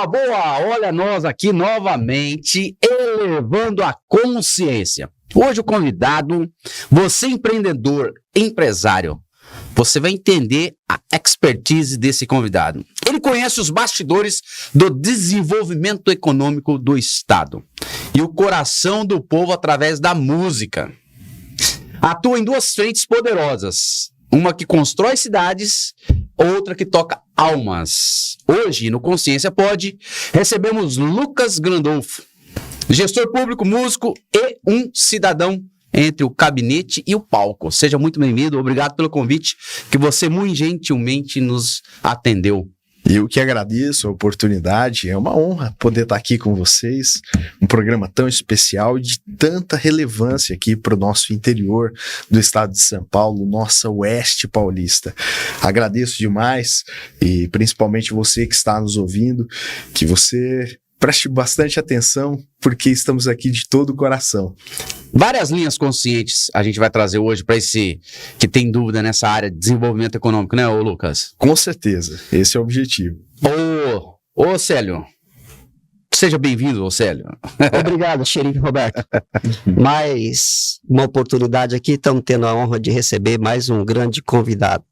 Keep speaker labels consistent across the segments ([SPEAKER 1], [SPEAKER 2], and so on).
[SPEAKER 1] Boa, boa! Olha nós aqui novamente, elevando a consciência. Hoje o convidado, você empreendedor, empresário, você vai entender a expertise desse convidado. Ele conhece os bastidores do desenvolvimento econômico do Estado e o coração do povo através da música. Atua em duas frentes poderosas, uma que constrói cidades, outra que toca almas. Hoje, no Consciência Pod, recebemos Lucas Grandolfo, gestor público, músico e um cidadão entre o gabinete e o palco. Seja muito bem-vindo, obrigado pelo convite, que você muito gentilmente nos atendeu.
[SPEAKER 2] Eu que agradeço a oportunidade, é uma honra poder estar aqui com vocês, um programa tão especial e de tanta relevância aqui para o nosso interior do estado de São Paulo, nossa Oeste Paulista. Agradeço demais e principalmente você que está nos ouvindo, que você preste bastante atenção, porque estamos aqui de todo o coração.
[SPEAKER 1] Várias linhas conscientes a gente vai trazer hoje para esse que tem dúvida nessa área de desenvolvimento econômico, né, ô Lucas?
[SPEAKER 2] Com certeza, esse é o objetivo.
[SPEAKER 1] Ô Célio, seja bem-vindo, ô Célio.
[SPEAKER 3] Obrigado, xerife Roberto. Mais uma oportunidade aqui, estamos tendo a honra de receber mais um grande convidado,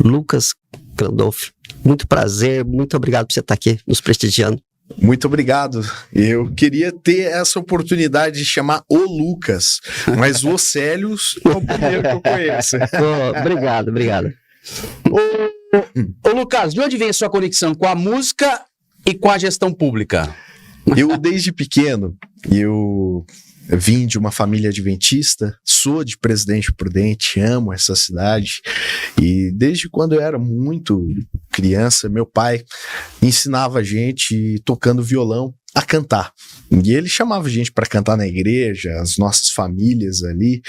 [SPEAKER 3] Lucas Grandolfo. Muito prazer, muito obrigado por você estar aqui nos prestigiando.
[SPEAKER 2] Muito obrigado. Eu queria ter essa oportunidade de chamar o Lucas, mas o Célio é o primeiro que eu conheço.
[SPEAKER 3] Obrigado.
[SPEAKER 1] Ô Lucas, de onde vem a sua conexão com a música e com a gestão pública?
[SPEAKER 2] Eu, desde pequeno, eu vim de uma família adventista, sou de Presidente Prudente, amo essa cidade, e desde quando eu era muito criança, meu pai ensinava a gente, tocando violão, a cantar. E ele chamava a gente para cantar na igreja, as nossas famílias ali,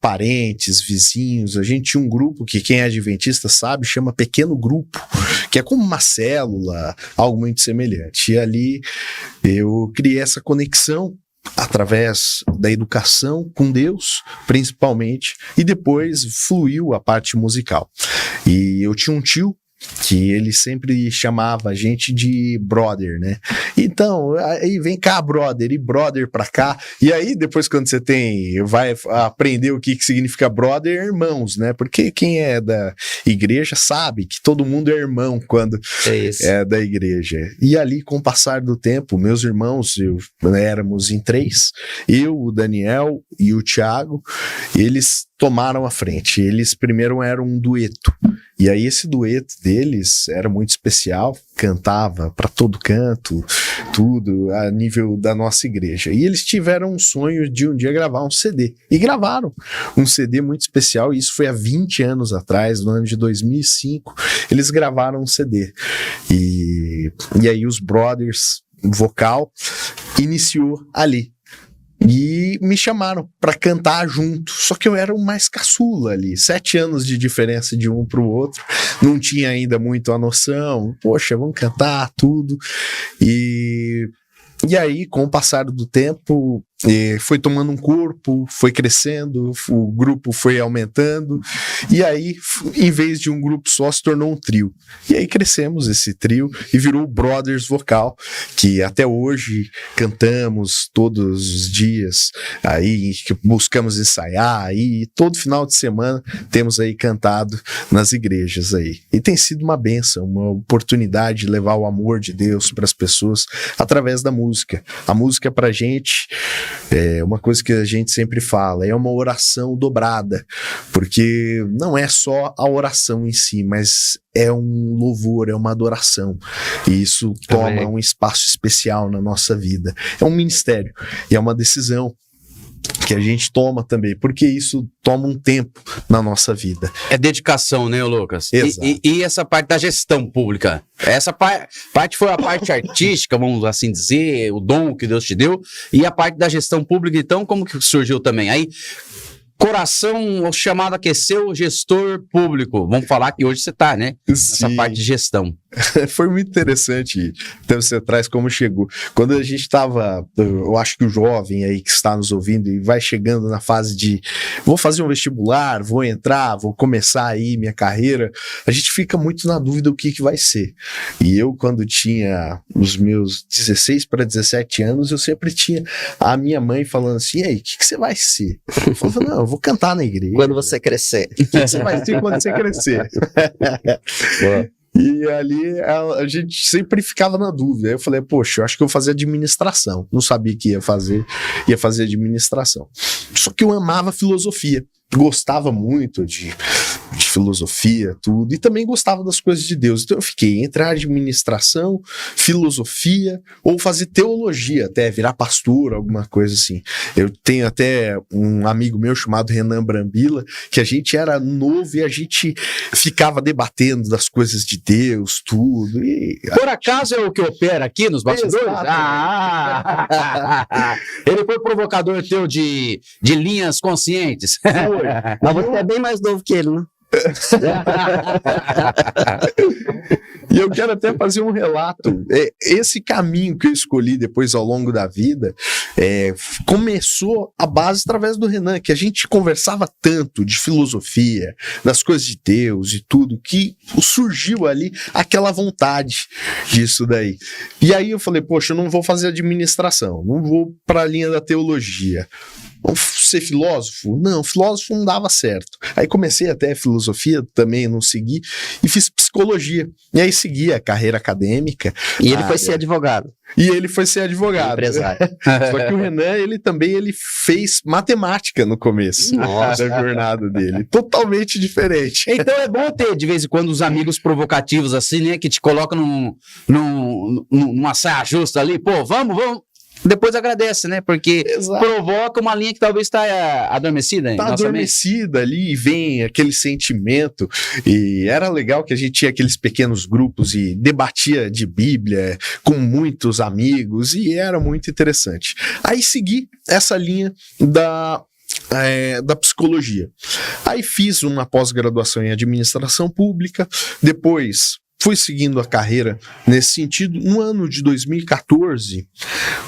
[SPEAKER 2] parentes, vizinhos. A gente tinha um grupo que quem é adventista sabe, chama pequeno grupo, que é como uma célula, algo muito semelhante. E ali eu criei essa conexão através da educação com Deus, principalmente, e depois fluiu a parte musical. E eu tinha um tio que ele sempre chamava a gente de brother, né? Então, aí vem cá, brother, e brother pra cá. E aí, depois, quando você vai aprender o que significa brother, irmãos, né? Porque quem é da igreja sabe que todo mundo é irmão quando é da igreja. E ali, com o passar do tempo, meus irmãos, éramos em 3, eu, o Daniel e o Thiago, eles tomaram a frente. Eles primeiro eram um dueto. E aí esse dueto deles era muito especial, cantava para todo canto, tudo a nível da nossa igreja. E eles tiveram um sonho de um dia gravar um CD. E gravaram um CD muito especial, e isso foi há 20 anos atrás, no ano de 2005, eles gravaram um CD. E aí os Brothers Vocal iniciou ali. E me chamaram para cantar junto, só que eu era o mais caçula ali, 7 anos de diferença de um para o outro, não tinha ainda muito a noção, poxa, vamos cantar tudo, e aí, com o passar do tempo, foi tomando um corpo, foi crescendo, o grupo foi aumentando, e aí, em vez de um grupo só, se tornou um trio. E aí crescemos esse trio e virou o Brothers Vocal, que até hoje cantamos todos os dias, aí buscamos ensaiar, e todo final de semana temos aí cantado nas igrejas aí. E tem sido uma bênção, uma oportunidade de levar o amor de Deus para as pessoas através da música. A música pra gente é uma coisa que a gente sempre fala, é uma oração dobrada, porque não é só a oração em si, mas é um louvor, é uma adoração, e isso toma um espaço especial na nossa vida. É um ministério, e é uma decisão que a gente toma também, porque isso toma um tempo na nossa vida.
[SPEAKER 1] É dedicação, né, Lucas?
[SPEAKER 2] Exato.
[SPEAKER 1] E essa parte da gestão pública? Essa parte foi a parte artística, vamos assim dizer, o dom que Deus te deu, e a parte da gestão pública, então, como que surgiu também? Aí, coração, o chamado aqueceu, gestor público. Vamos falar que hoje você está, né? Essa parte de gestão.
[SPEAKER 2] Foi muito interessante, então você traz como chegou. Quando a gente estava, eu acho que o jovem aí que está nos ouvindo e vai chegando na fase de vou fazer um vestibular, vou entrar, vou começar aí minha carreira, a gente fica muito na dúvida o que vai ser. E eu, quando tinha os meus 16 para 17 anos, eu sempre tinha a minha mãe falando assim, e aí, o que você vai ser? Eu falava, não, eu vou cantar na igreja.
[SPEAKER 3] Quando você crescer.
[SPEAKER 2] O que você vai ser quando você crescer? E ali a gente sempre ficava na dúvida. Aí eu falei, poxa, eu acho que eu vou fazer administração. Não sabia que ia fazer administração. Só que eu amava filosofia. Gostava muito de filosofia, tudo, e também gostava das coisas de Deus. Então eu fiquei entre a administração, filosofia, ou fazer teologia, até virar pastor, alguma coisa assim. Eu tenho até um amigo meu chamado Renan Brambila, que a gente era novo e a gente ficava debatendo das coisas de Deus, tudo. E
[SPEAKER 1] por acaso é o que opera aqui nos bastidores? Ele foi provocador teu de linhas conscientes.
[SPEAKER 3] Mas você é bem mais novo que ele, né?
[SPEAKER 2] E eu quero até fazer um relato. Esse caminho que eu escolhi depois ao longo da vida começou a base através do Renan, que a gente conversava tanto de filosofia, das coisas de Deus e tudo, que surgiu ali aquela vontade disso daí. E aí eu falei, poxa, eu não vou fazer administração, não vou para a linha da teologia. Vou ser filósofo? Não, filósofo não dava certo. Aí comecei até filosofia, também não segui, e fiz psicologia. E aí segui a carreira acadêmica.
[SPEAKER 3] E ele foi ser advogado.
[SPEAKER 2] E ele foi ser advogado.
[SPEAKER 3] Empresário.
[SPEAKER 2] Só que o Renan, ele fez matemática no começo da jornada dele. Totalmente diferente.
[SPEAKER 1] Então é bom ter, de vez em quando, os amigos provocativos assim, né? Que te colocam numa saia justa ali. Pô, vamos. Depois agradece, né? Porque provoca uma linha que talvez está adormecida.
[SPEAKER 2] Está adormecida ali e vem aquele sentimento. E era legal que a gente tinha aqueles pequenos grupos e debatia de Bíblia com muitos amigos e era muito interessante. Aí segui essa linha da psicologia. Aí fiz uma pós-graduação em administração pública, depois fui seguindo a carreira nesse sentido. No ano de 2014,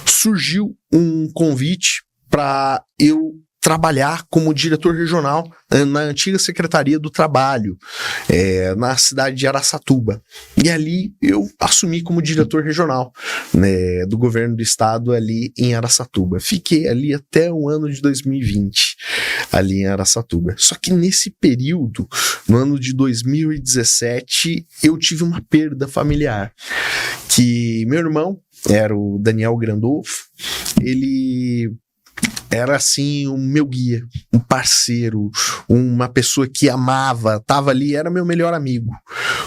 [SPEAKER 2] surgiu um convite para eu trabalhar como diretor regional na antiga Secretaria do Trabalho, na cidade de Araçatuba. E ali eu assumi como diretor regional, né, do governo do estado ali em Araçatuba. Fiquei ali até o ano de 2020, ali em Araçatuba. Só que nesse período, no ano de 2017, eu tive uma perda familiar, que meu irmão era o Daniel Grandolfo, ele era assim o meu guia, um parceiro, uma pessoa que amava, tava ali, era meu melhor amigo,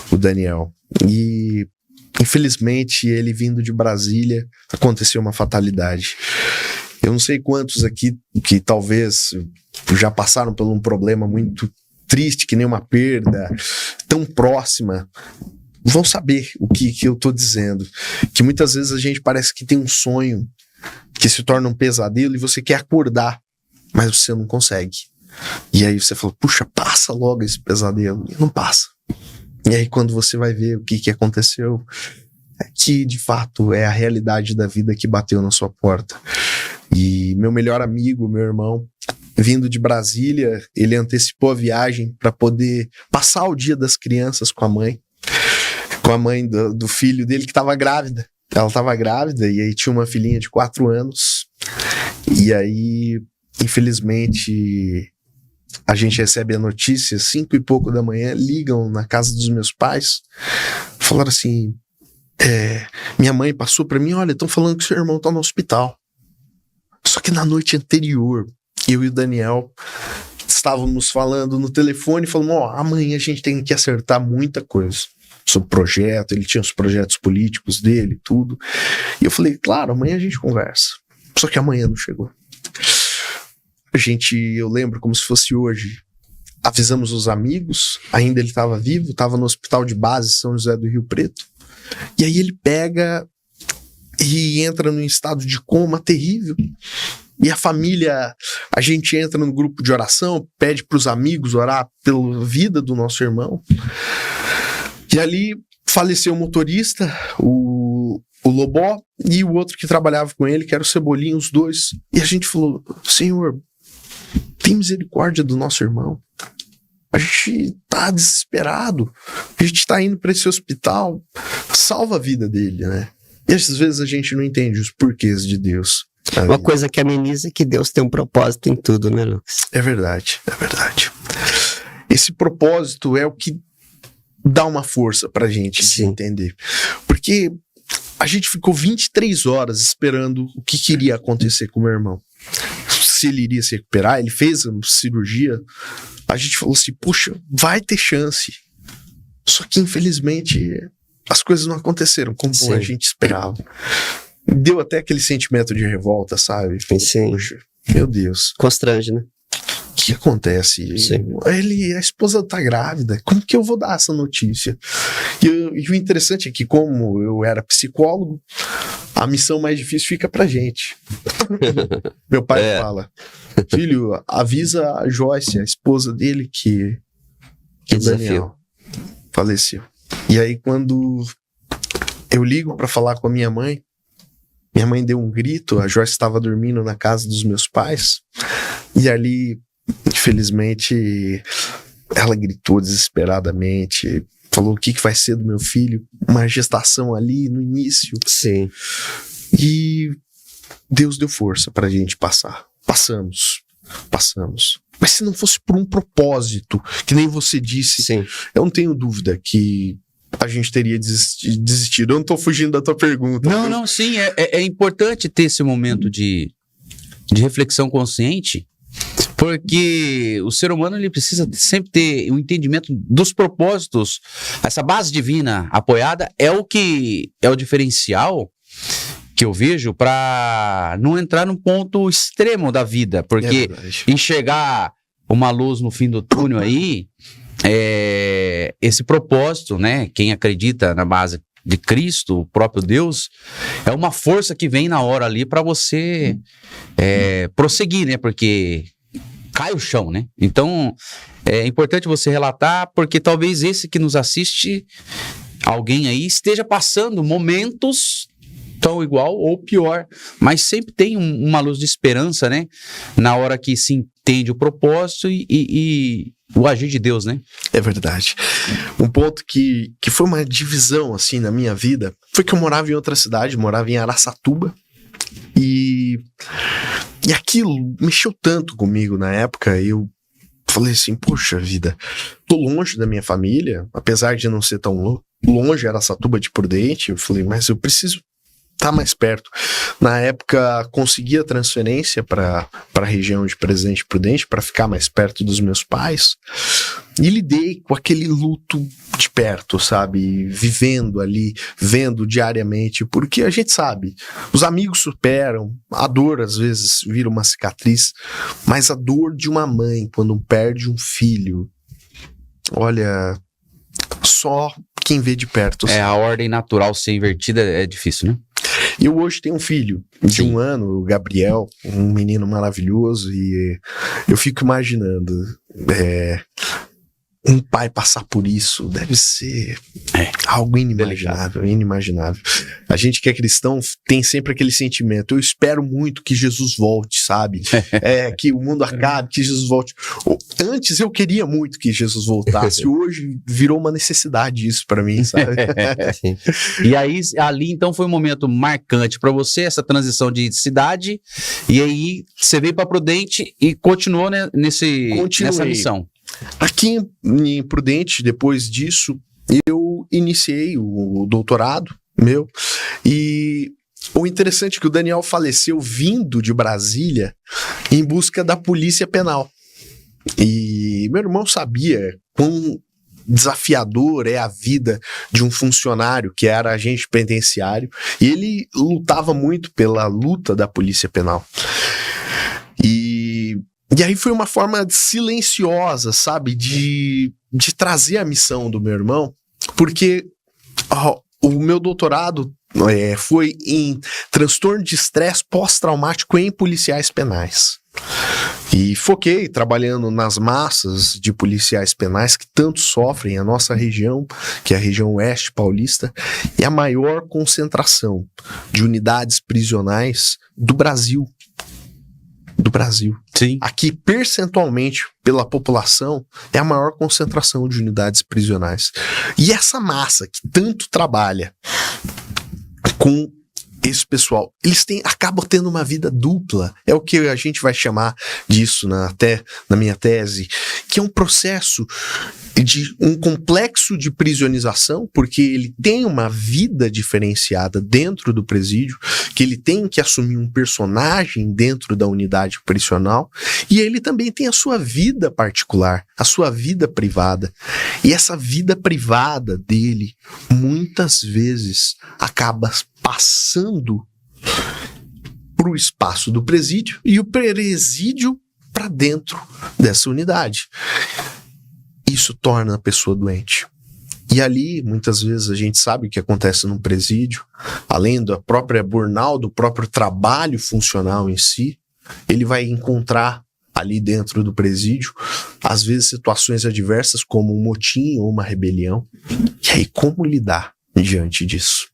[SPEAKER 2] o Daniel. E infelizmente ele vindo de Brasília, aconteceu uma fatalidade. Eu não sei quantos aqui que talvez já passaram por um problema muito triste, que nem uma perda tão próxima, vão saber o que eu tô dizendo. Que muitas vezes a gente parece que tem um sonho que se torna um pesadelo e você quer acordar, mas você não consegue. E aí você fala, puxa, passa logo esse pesadelo. E não passa. E aí quando você vai ver o que aconteceu, que de fato é a realidade da vida que bateu na sua porta. E meu melhor amigo, meu irmão, vindo de Brasília, ele antecipou a viagem para poder passar o Dia das Crianças com a mãe do filho dele que estava grávida. Ela estava grávida e aí tinha uma filhinha de 4 anos. E aí, infelizmente, a gente recebe a notícia, 5 e pouco da manhã, ligam na casa dos meus pais, falaram assim, minha mãe passou para mim, olha, estão falando que seu irmão está no hospital. Só que na noite anterior, eu e o Daniel estávamos falando no telefone, falando, amanhã a gente tem que acertar muita coisa sobre o projeto, ele tinha os projetos políticos dele, tudo. E eu falei, claro, amanhã a gente conversa. Só que amanhã não chegou. Eu lembro como se fosse hoje, avisamos os amigos, ainda ele estava vivo, estava no hospital de base São José do Rio Preto, e aí ele pega e entra num estado de coma terrível. E a família, a gente entra no grupo de oração, pede para os amigos orar pela vida do nosso irmão. E ali faleceu o motorista, o Lobó, e o outro que trabalhava com ele, que era o Cebolinha, os dois. E a gente falou: Senhor, tem misericórdia do nosso irmão. A gente tá desesperado. A gente tá indo para esse hospital. Salva a vida dele, né? E às vezes a gente não entende os porquês de Deus.
[SPEAKER 3] Uma coisa que ameniza é que Deus tem um propósito em tudo, né, Lucas?
[SPEAKER 2] É verdade, é verdade. Esse propósito é o que dá uma força pra gente entender. Porque a gente ficou 23 horas esperando o que iria acontecer com o meu irmão. Se ele iria se recuperar, ele fez a cirurgia. A gente falou assim: puxa, vai ter chance. Só que infelizmente as coisas não aconteceram como a gente esperava. Deu até aquele sentimento de revolta, sabe?
[SPEAKER 3] Sim.
[SPEAKER 2] Puxa, meu Deus.
[SPEAKER 3] Constrange, né?
[SPEAKER 2] O que acontece? A esposa tá grávida. Como que eu vou dar essa notícia? E o interessante é que, como eu era psicólogo, a missão mais difícil fica pra gente. Meu pai fala: filho, avisa a Joyce, a esposa dele, que o Daniel faleceu. E aí, quando eu ligo pra falar com a minha mãe deu um grito. A Joyce estava dormindo na casa dos meus pais, e ali, infelizmente, ela gritou desesperadamente, falou: o que vai ser do meu filho? Uma gestação ali no início.
[SPEAKER 3] Sim.
[SPEAKER 2] E Deus deu força pra gente passar. Passamos. Mas se não fosse por um propósito, que nem você disse, eu não tenho dúvida que a gente teria desistido. Eu não tô fugindo da tua pergunta.
[SPEAKER 1] Não, sim, é importante ter esse momento de reflexão consciente, porque o ser humano ele precisa sempre ter um entendimento dos propósitos. Essa base divina apoiada é o diferencial que eu vejo para não entrar num ponto extremo da vida, porque enxergar uma luz no fim do túnel aí, esse propósito, né? Quem acredita na base de Cristo, o próprio Deus, é uma força que vem na hora ali para você prosseguir, né? Porque cai o chão, né? Então, é importante você relatar, porque talvez esse que nos assiste, alguém aí esteja passando momentos tão igual ou pior, mas sempre tem uma luz de esperança, né? Na hora que se entende o propósito e o agir de Deus, né?
[SPEAKER 2] É verdade. Um ponto que foi uma divisão, assim, na minha vida, foi que eu morava em outra cidade, morava em Araçatuba, e aquilo mexeu tanto comigo na época. Eu falei assim: poxa vida, tô longe da minha família, apesar de não ser tão longe, Araçatuba de Prudente. Eu falei: mas eu preciso estar mais perto. Na época, consegui a transferência para a região de Presidente Prudente, para ficar mais perto dos meus pais, e lidei com aquele luto de perto, sabe? Vivendo ali, vendo diariamente, porque a gente sabe, os amigos superam, a dor às vezes vira uma cicatriz, mas a dor de uma mãe quando perde um filho, olha, só quem vê de perto sabe.
[SPEAKER 1] A ordem natural ser invertida é difícil, né?
[SPEAKER 2] Eu hoje tenho um filho de 1 ano, o Gabriel, um menino maravilhoso, e eu fico imaginando um pai passar por isso. Deve ser algo inimaginável. A gente que é cristão tem sempre aquele sentimento: eu espero muito que Jesus volte, sabe? Que o mundo acabe, que Jesus volte. Antes eu queria muito que Jesus voltasse, hoje virou uma necessidade isso pra mim, sabe?
[SPEAKER 1] E aí, ali então foi um momento marcante pra você, essa transição de cidade, e aí você veio pra Prudente e continuou, né, nessa missão.
[SPEAKER 2] Aqui em Prudente, depois disso, eu iniciei o doutorado meu, e o interessante é que o Daniel faleceu vindo de Brasília em busca da polícia penal. E meu irmão sabia quão desafiador é a vida de um funcionário que era agente penitenciário, e ele lutava muito pela luta da polícia penal. E aí foi uma forma silenciosa, sabe, de trazer a missão do meu irmão, porque o meu doutorado foi em transtorno de estresse pós-traumático em policiais penais. E foquei trabalhando nas massas de policiais penais que tanto sofrem. A nossa região, que é a região oeste paulista, é a maior concentração de unidades prisionais do Brasil.
[SPEAKER 1] Sim.
[SPEAKER 2] Aqui, percentualmente, pela população, é a maior concentração de unidades prisionais. E essa massa que tanto trabalha com esse pessoal, eles acabam tendo uma vida dupla. É o que a gente vai chamar disso até na minha tese, que é um processo de um complexo de prisionização, porque ele tem uma vida diferenciada dentro do presídio, que ele tem que assumir um personagem dentro da unidade prisional, e ele também tem a sua vida particular, a sua vida privada. E essa vida privada dele, muitas vezes, acaba passando para o espaço do presídio e o presídio para dentro dessa unidade. Isso torna a pessoa doente. E ali, muitas vezes, a gente sabe o que acontece num presídio, além da própria burnout, do próprio trabalho funcional em si, ele vai encontrar ali dentro do presídio, às vezes, situações adversas como um motim ou uma rebelião. E aí, como lidar diante disso?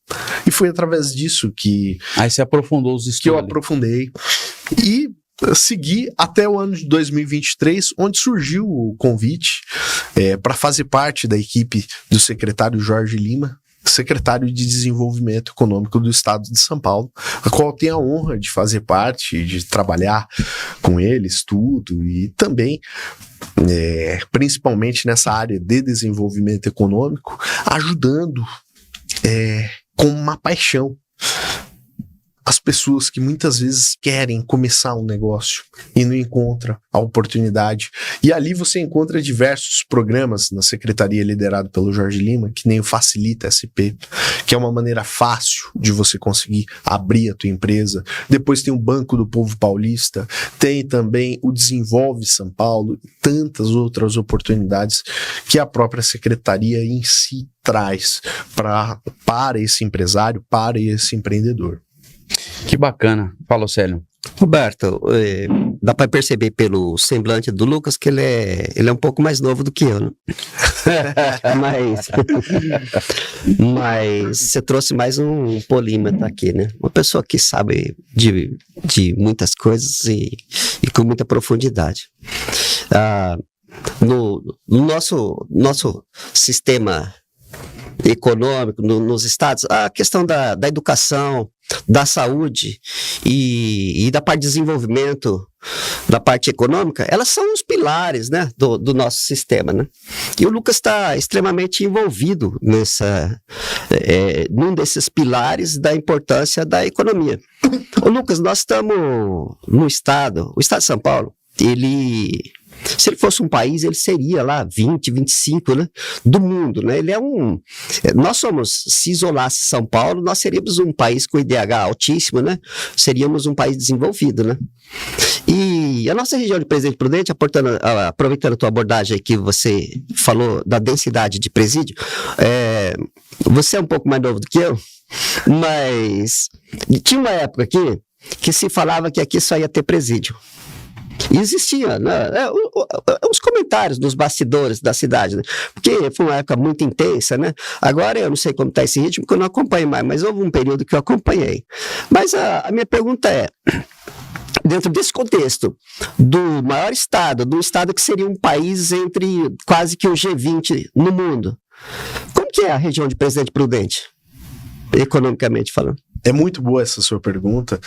[SPEAKER 2] E foi através disso que...
[SPEAKER 1] Aí você aprofundou os estudos.
[SPEAKER 2] Que eu aprofundei. E segui até o ano de 2023, onde surgiu o convite para fazer parte da equipe do secretário Jorge Lima, secretário de Desenvolvimento Econômico do Estado de São Paulo, a qual tenho a honra de fazer parte, de trabalhar com ele, estudo e também, principalmente nessa área de desenvolvimento econômico, ajudando com uma paixão as pessoas que muitas vezes querem começar um negócio e não encontram a oportunidade. E ali você encontra diversos programas na secretaria liderado pelo Jorge Lima, que nem o Facilita SP, que é uma maneira fácil de você conseguir abrir a tua empresa. Depois tem o Banco do Povo Paulista, tem também o Desenvolve São Paulo, e tantas outras oportunidades que a própria secretaria em si traz para esse empresário, para esse empreendedor.
[SPEAKER 1] Que bacana. Fala, Célio.
[SPEAKER 3] Roberto, dá para perceber pelo semblante do Lucas que ele é um pouco mais novo do que eu, né? Mas você trouxe mais um polímata aqui, né? Uma pessoa que sabe de muitas coisas e com muita profundidade. No nosso sistema econômico, nos estados, a questão da educação, da saúde e da parte de desenvolvimento, da parte econômica, elas são os pilares, né, do nosso sistema, né? E o Lucas está extremamente envolvido num desses pilares da importância da economia. Ô Lucas, nós estamos no estado, o estado de São Paulo, se ele fosse um país, ele seria lá 20, 25, né, do mundo, né? Se isolasse São Paulo, nós seríamos um país com IDH altíssimo, né? Seríamos um país desenvolvido, né? E a nossa região de Presidente Prudente, aproveitando a tua abordagem aí que você falou da densidade de presídio, você é um pouco mais novo do que eu, mas tinha uma época aqui que se falava que aqui só ia ter presídio. E existia, né, os comentários dos bastidores da cidade, né? Porque foi uma época muito intensa, né? Agora eu não sei como está esse ritmo, porque eu não acompanho mais, mas houve um período que eu acompanhei. Mas a minha pergunta é, dentro desse contexto do maior estado, do estado que seria um país entre quase que o G20 no mundo, como que é a região de Presidente Prudente, economicamente falando?
[SPEAKER 2] É muito boa essa sua pergunta.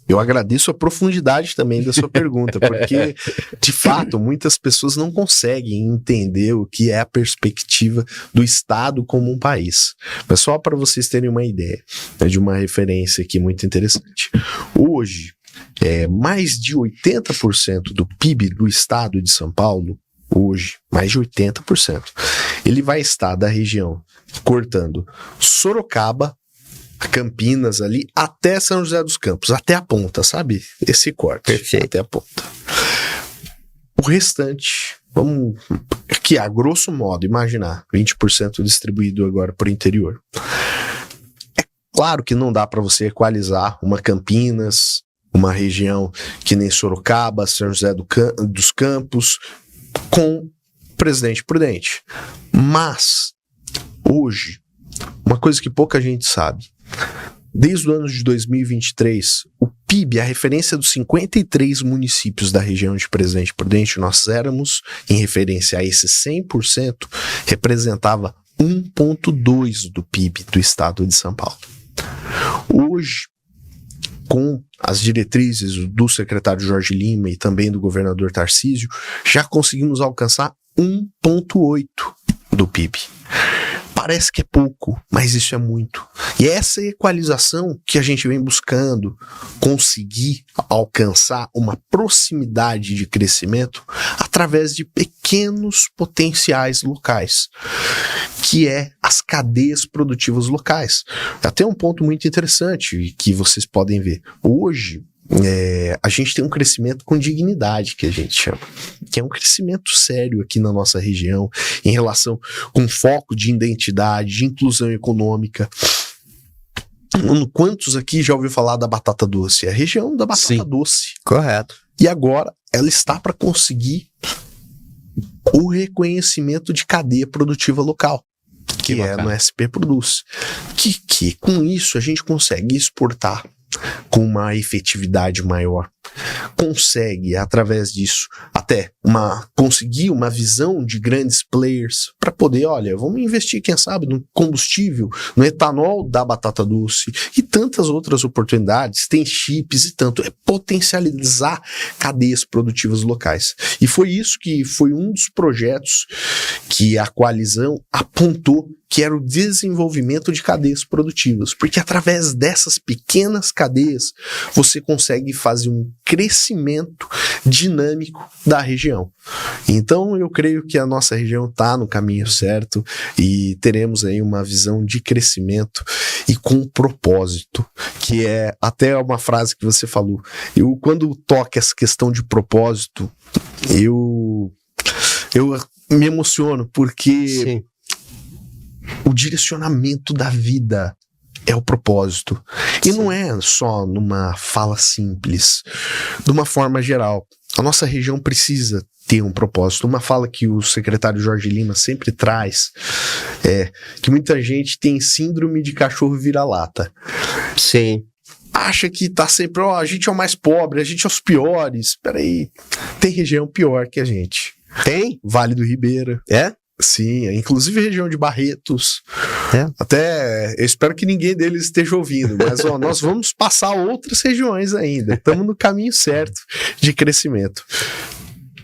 [SPEAKER 2] Eu agradeço a profundidade também da sua pergunta, porque, de fato, muitas pessoas não conseguem entender o que é a perspectiva do Estado como um país. Mas só para vocês terem uma ideia, de uma referência aqui muito interessante. Hoje, mais de 80% do PIB do Estado de São Paulo, hoje, mais de 80%, ele vai estar da região cortando Sorocaba, Campinas ali, até São José dos Campos, até a ponta, sabe? Esse corte.
[SPEAKER 3] Perfeito.
[SPEAKER 2] Até a ponta. O restante, vamos aqui, a grosso modo, imaginar, 20% distribuído agora por interior. É claro que não dá para você equalizar uma Campinas uma região que nem Sorocaba, São José dos Campos, com Presidente Prudente. Mas, hoje, uma coisa que pouca gente sabe, desde o ano de 2023, o PIB, a referência dos 53 municípios da região de Presidente Prudente, nós éramos, em referência a esse 100%, representava 1,2% do PIB do estado de São Paulo. Hoje, com as diretrizes do secretário Jorge Lima e também do governador Tarcísio, já conseguimos alcançar 1,8% do PIB. Parece que é pouco, mas isso é muito. E essa equalização que a gente vem buscando conseguir alcançar uma proximidade de crescimento através de pequenos potenciais locais, que é as cadeias produtivas locais. Até um ponto muito interessante que vocês podem ver. Hoje, a gente tem um crescimento com dignidade, que a gente chama, que é um crescimento sério aqui na nossa região, em relação com foco de identidade, de inclusão econômica. Quantos aqui já ouviu falar da batata doce? É a região da batata doce.
[SPEAKER 3] Correto.
[SPEAKER 2] E agora ela está para conseguir o reconhecimento de cadeia produtiva local, que é no SP Produz. Que com isso a gente consegue exportar com uma efetividade maior, consegue através disso até conseguir uma visão de grandes players para poder, olha, vamos investir, quem sabe, no combustível, no etanol da batata doce e tantas outras oportunidades, tem chips e tanto, é potencializar cadeias produtivas locais. E foi isso que foi um dos projetos que a coalizão apontou, que era o desenvolvimento de cadeias produtivas, porque através dessas pequenas cadeias você consegue fazer um crescimento dinâmico da região. Então eu creio que a nossa região está no caminho certo e teremos aí uma visão de crescimento e com propósito, que é até uma frase que você falou. Eu, quando toco essa questão de propósito, eu me emociono, porque
[SPEAKER 3] Sim.
[SPEAKER 2] o direcionamento da vida é o propósito. E não é só numa fala simples, de uma forma geral. A nossa região precisa ter um propósito. Uma fala que o secretário Jorge Lima sempre traz é que muita gente tem síndrome de cachorro vira-lata.
[SPEAKER 3] Sim.
[SPEAKER 2] Acha que tá sempre, a gente é o mais pobre, a gente é os piores. Peraí, tem região pior que a gente.
[SPEAKER 3] Tem?
[SPEAKER 2] Vale do Ribeira.
[SPEAKER 3] É?
[SPEAKER 2] Sim, inclusive a região de Barretos.
[SPEAKER 3] É.
[SPEAKER 2] Até, eu espero que ninguém deles esteja ouvindo, mas nós vamos passar outras regiões ainda. Estamos no caminho certo de crescimento.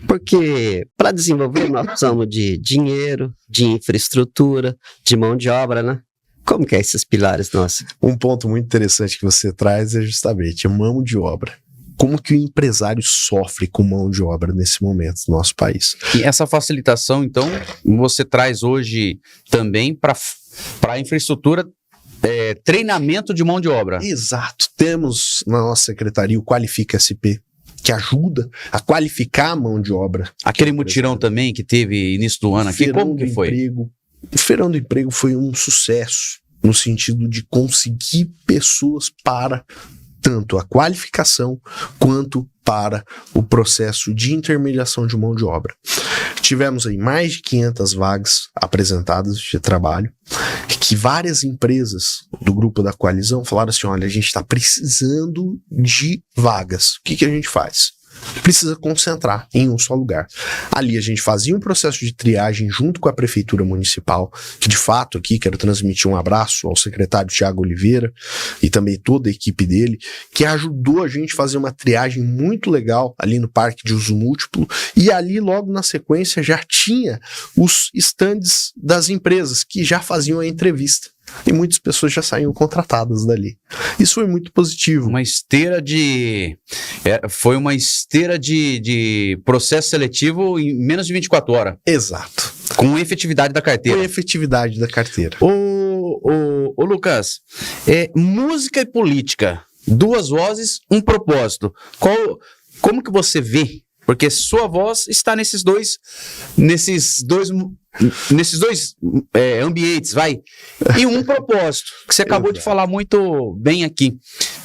[SPEAKER 3] Porque para desenvolver nós precisamos de dinheiro, de infraestrutura, de mão de obra, né? Como que é esses pilares nossos?
[SPEAKER 2] Um ponto muito interessante que você traz é justamente a mão de obra. Como que o empresário sofre com mão de obra nesse momento no nosso país?
[SPEAKER 1] E essa facilitação, então, você traz hoje também para a infraestrutura, treinamento de mão de obra.
[SPEAKER 2] Exato. Temos na nossa secretaria o Qualifica SP, que ajuda a qualificar a mão de obra.
[SPEAKER 1] Aquele mutirão também que teve início do ano aqui, como que foi?
[SPEAKER 2] O Feirão do Emprego foi um sucesso, no sentido de conseguir pessoas para tanto a qualificação quanto para o processo de intermediação de mão de obra. Tivemos aí mais de 500 vagas apresentadas de trabalho, que várias empresas do grupo da coalizão falaram assim, olha, a gente está precisando de vagas. O que a gente faz? Precisa concentrar em um só lugar. Ali a gente fazia um processo de triagem junto com a prefeitura municipal, que de fato aqui quero transmitir um abraço ao secretário Tiago Oliveira e também toda a equipe dele, que ajudou a gente a fazer uma triagem muito legal ali no Parque de Uso Múltiplo, e ali logo na sequência já tinha os estandes das empresas que já faziam a entrevista. E muitas pessoas já saíam contratadas dali. Isso foi muito positivo.
[SPEAKER 1] Foi uma esteira de processo seletivo em menos de 24 horas.
[SPEAKER 2] Exato.
[SPEAKER 1] Com efetividade da carteira.
[SPEAKER 2] Com efetividade da carteira.
[SPEAKER 1] Ô Lucas, música e política, duas vozes, um propósito. Como que você vê? Porque sua voz está nesses dois ambientes, vai. E um propósito, que você acabou de falar muito bem aqui.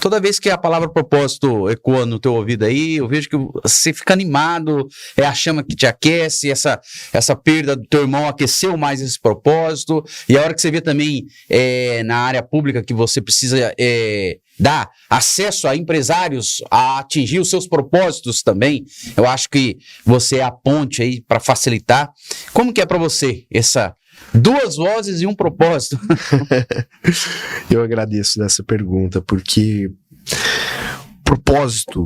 [SPEAKER 1] Toda vez que a palavra propósito ecoa no teu ouvido aí, eu vejo que você fica animado, é a chama que te aquece, essa perda do teu irmão aqueceu mais esse propósito, e a hora que você vê também na área pública que você precisa dar acesso a empresários a atingir os seus propósitos também, eu acho que você é a ponte aí para facilitar. Como que é para você essa 2 vozes e um propósito?
[SPEAKER 2] Eu agradeço dessa pergunta, porque propósito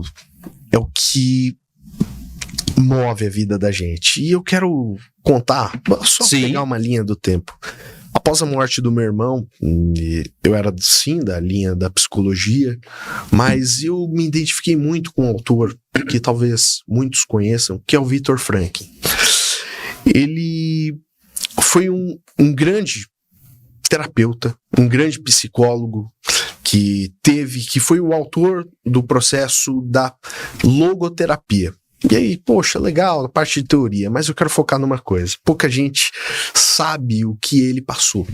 [SPEAKER 2] é o que move a vida da gente. E eu quero contar, só pegar uma linha do tempo. Após a morte do meu irmão, eu era sim da linha da psicologia, mas eu me identifiquei muito com um autor que talvez muitos conheçam, que é o Viktor Frankl. Ele foi um grande terapeuta, um grande psicólogo que foi o autor do processo da logoterapia. E aí, poxa, legal, a parte de teoria, mas eu quero focar numa coisa. Pouca gente sabe o que ele passou.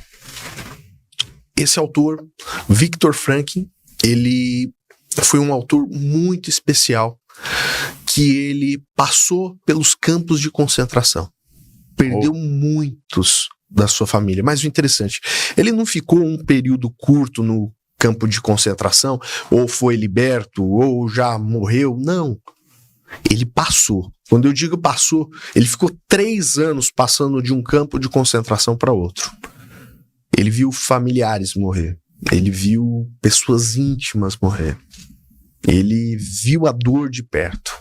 [SPEAKER 2] Esse autor, Viktor Frankl, ele foi um autor muito especial, que ele passou pelos campos de concentração. Perdeu muitos da sua família. Mas o interessante, ele não ficou um período curto no campo de concentração, ou foi liberto, ou já morreu. Não. Ele passou. Quando eu digo passou, ele ficou 3 anos passando de um campo de concentração para outro. Ele viu familiares morrer. Ele viu pessoas íntimas morrer. Ele viu a dor de perto.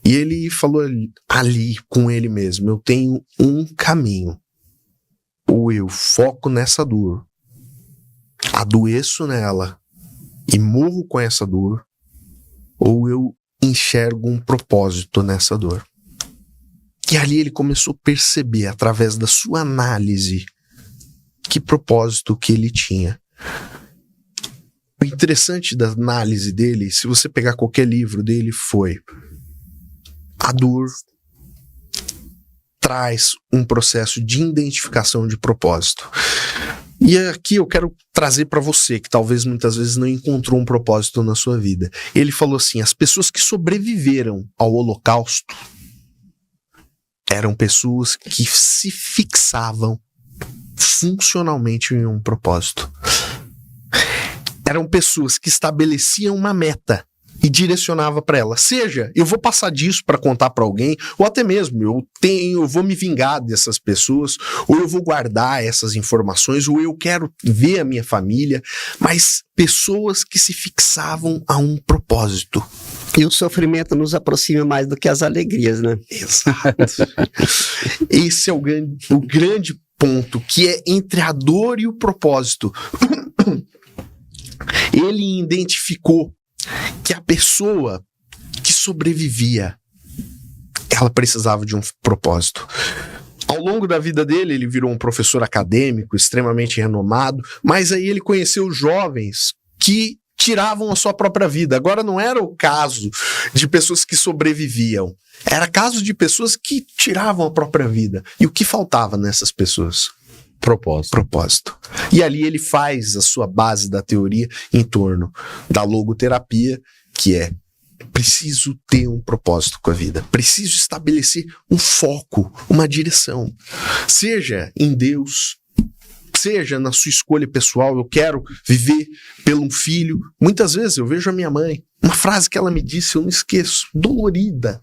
[SPEAKER 2] E ele falou ali com ele mesmo: eu tenho um caminho. Ou eu foco nessa dor, adoeço nela e morro com essa dor, ou eu enxergo um propósito nessa dor. E ali ele começou a perceber, através da sua análise, que propósito que ele tinha. O interessante da análise dele, se você pegar qualquer livro dele, foi: a dor traz um processo de identificação de propósito. E aqui eu quero trazer para você, que talvez muitas vezes não encontrou um propósito na sua vida. Ele falou assim: as pessoas que sobreviveram ao Holocausto eram pessoas que se fixavam funcionalmente em um propósito. Eram pessoas que estabeleciam uma meta e direcionava para ela. Seja, eu vou passar disso para contar para alguém, ou até mesmo eu vou me vingar dessas pessoas, ou eu vou guardar essas informações, ou eu quero ver a minha família, mas pessoas que se fixavam a um propósito.
[SPEAKER 3] E o sofrimento nos aproxima mais do que as alegrias, né?
[SPEAKER 2] Exato. Esse é o grande ponto, que é entre a dor e o propósito. Ele identificou que a pessoa que sobrevivia, ela precisava de um propósito. Ao longo da vida dele, ele virou um professor acadêmico extremamente renomado, mas aí ele conheceu jovens que tiravam a sua própria vida. Agora não era o caso de pessoas que sobreviviam, era caso de pessoas que tiravam a própria vida. E o que faltava nessas pessoas? Propósito. E ali ele faz a sua base da teoria em torno da logoterapia, que é: preciso ter um propósito com a vida, preciso estabelecer um foco, uma direção, seja em Deus, seja na sua escolha pessoal. Eu quero viver pelo um filho. Muitas vezes eu vejo a minha mãe, uma frase que ela me disse, eu não esqueço, dolorida.